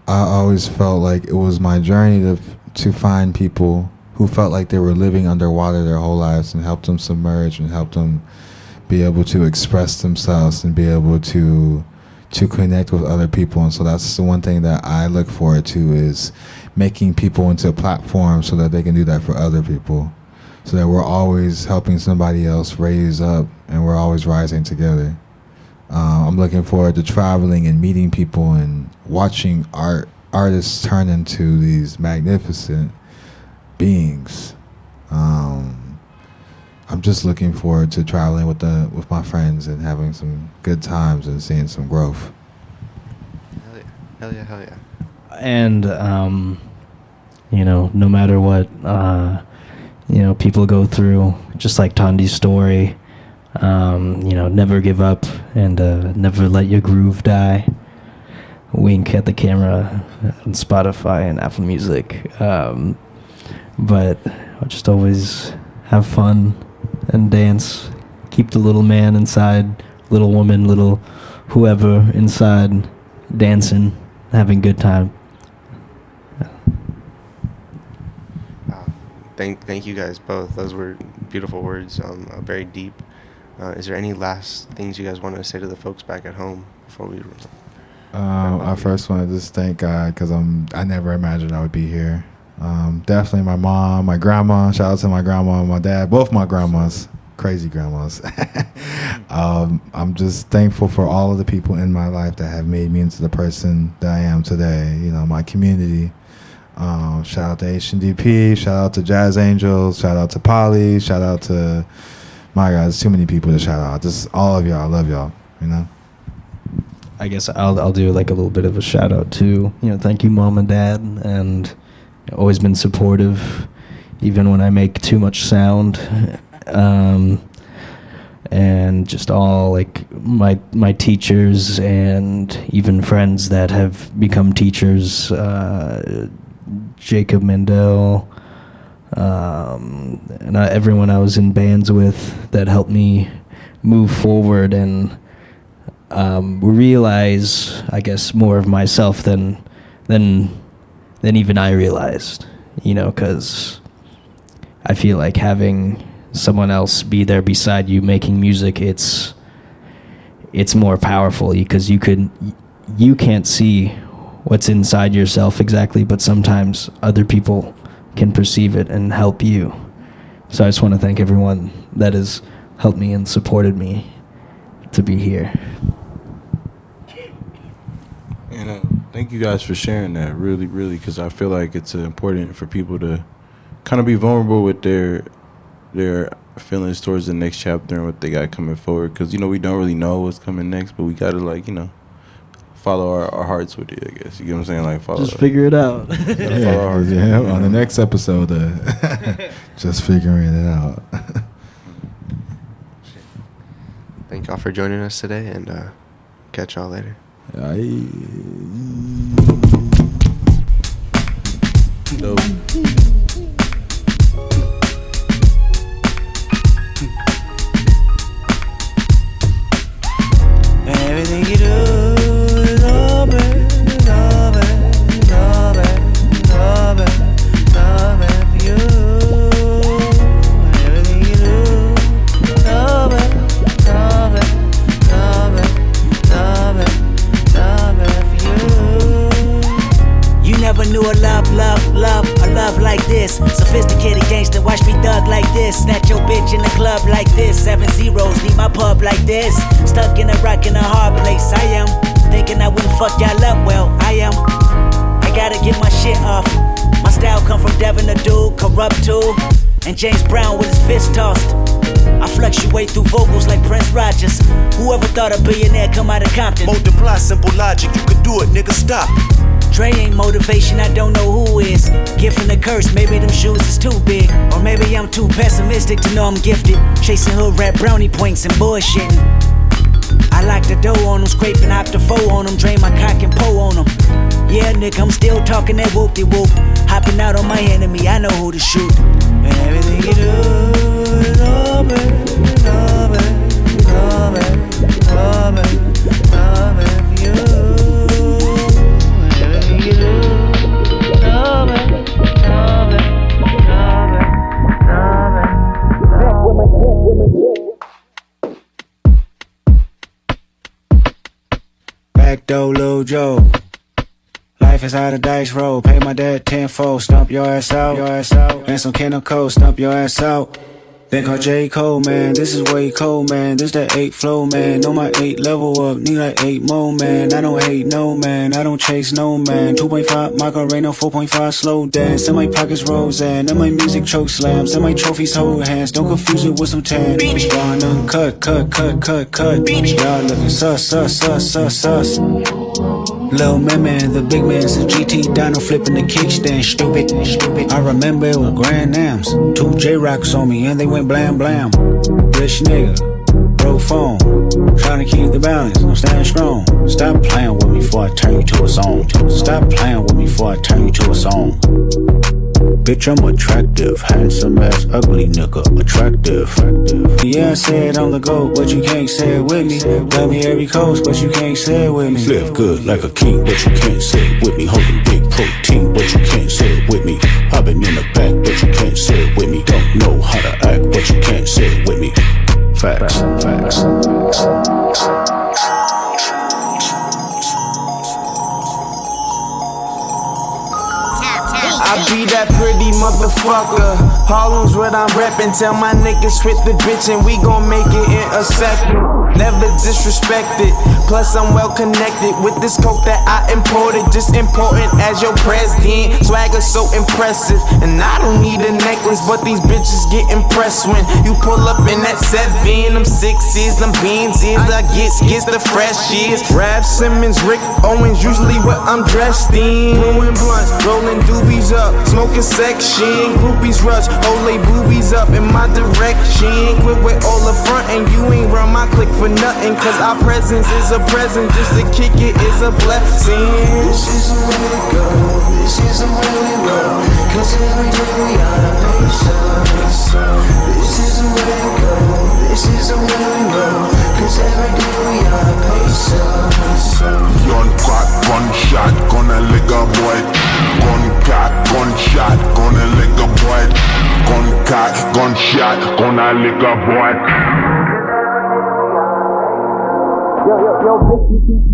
I always felt like it was my journey to find people who felt like they were living underwater their whole lives, and help them submerge and help them be able to express themselves and be able to connect with other people. And so that's the one thing that I look forward to, is making people into a platform so that they can do that for other people, so that we're always helping somebody else raise up and we're always rising together. I'm looking forward to traveling and meeting people and watching artists turn into these magnificent beings. I'm just looking forward to traveling with my friends and having some good times and seeing some growth. Hell yeah. And no matter what people go through, just like Tandi's story, Never give up and never let your groove die. Wink at the camera on Spotify and Apple Music. But I'll just always have fun and dance. Keep the little man inside, little woman, little whoever inside, dancing, having good time. Thank you guys both. Those were beautiful words, very deep. Is there any last things you guys want to say to the folks back at home before we? I first want to just thank God because I never imagined I would be here. Definitely my mom, my grandma. Shout out to my grandma and my dad, both my grandmas, crazy grandmas. I'm just thankful for all of the people in my life that have made me into the person that I am today. My community. Shout out to HNDP, shout out to Jazz Angels, shout out to Polly, shout out to, my God, there's too many people to shout out. Just all of y'all, I love y'all, I guess I'll do like a little bit of a shout out too. Thank you, Mom and Dad, and always been supportive, even when I make too much sound. And just all like my teachers and even friends that have become teachers. Jacob Mendel, and everyone I was in bands with that helped me move forward and realize, I guess, more of myself than even I realized, because I feel like having someone else be there beside you making music, it's more powerful because you can't see what's inside yourself exactly, but sometimes other people can perceive it and help you. So I just want to thank everyone that has helped me and supported me to be here. And thank you guys for sharing that, really, really, because I feel like it's important for people to kind of be vulnerable with their feelings towards the next chapter and what they got coming forward. Because, we don't really know what's coming next, but we got to, follow our hearts with it, I guess. You get what I'm saying? Just figure it out. On the next episode, just figuring it out. Thank y'all for joining us today, and catch y'all later. Dope. And everything you do is all bad, all bad, all bad, all bad, all bad for you. And everything you do, all bad, all bad, all bad, all bad, all bad for you. You never knew a love like this. Sophisticated gangster, watch me thug like this. Snatch your bitch in the club like this. 7 zeros, need my pub like this. Stuck in a rock in a hard place. I am thinking I wouldn't fuck y'all up. Well, I am. I gotta get my shit off. My style come from Devin the Dude, Corrupt too, and James Brown with his fist tossed. I fluctuate through vocals like Prince Rogers. Whoever thought a billionaire come out of Compton? Multiply, simple logic, you could do it, nigga, stop. Dre ain't motivation, I don't know who is. Gift and a curse, maybe them shoes is too big. Or maybe I'm too pessimistic to know I'm gifted. Chasing hood rap brownie points and bullshitting. I lock the dough on them, scraping op the foe on them. Drain my cock and po on them. Yeah, nigga, I'm still talking that whoop-de-whoop. Hopping out on my enemy, I know who to shoot. And everything you do is all bad, all bad, all bad, all bad, all bad for you. Backdoor Lil Joe. Life is how the dice roll. Pay my dad tenfold. Stump your ass out. And some Kennel Cole. Stump your ass out. Then call J. Cole, man. This is way cold, man. This that 8 flow, man. Know my 8 level up. Need like 8 more, man. I don't hate no man. I don't chase no man. 2.5 Macarena, 4.5 slow dance. In my pockets Roseanne. In my music choke slams. In my trophies hold hands. Don't confuse it with some tan. Gone uncut, cut. Y'all looking sus. Lil' man, the big man's a GT Dino flipping the kickstand, stupid. I remember it was Grand Nams. 2 J-Rocks on me and they went blam blam. Rich nigga, broke phone. Trying to keep the balance, I'm staying strong. Stop playing with me before I turn you to a song. Stop playing with me before I turn you to a song. Bitch, I'm attractive, handsome ass, ugly nigga, attractive. Yeah, I said I'm the GOAT, but you can't say it with me. Got me every coast, but you can't say it with me. Live good like a king, but you can't say it with me. Holding big protein, but you can't say it with me. Hopping in the back, but you can't say it with me. Don't know how to act, but you can't say it with me. Facts, facts. I be that pretty motherfucker. Harlem's what I'm reppin'. Tell my niggas hit the bitch and we gon' make it in a second. Never disrespected. Plus I'm well connected with this coke that I imported. Just important as your president. Swagger so impressive. And I don't need a necklace, but these bitches get impressed when you pull up in that 7. Them 6s, them beans is. I gets the fresh is. Rap Simmons, Rick Owens, usually what I'm dressed in. Blowing blunts, rolling doobies up, smoking section. Groupies rush, Olay boobies up in my direction. Quit with all the front and you ain't run my click for nothing. Cause our presence is a present, just to kick it is a blessing. This is the way we go, this is the way we roll. Cause every day we are patience. This is the way we go, this is the way we roll. Cause every day we are patience. Gun crack, gunshot, gonna lick a boy. Gun cock, gunshot, gonna lick a boy. Gun cock, gunshot, gonna lick a boy. Yo, bitch, you keep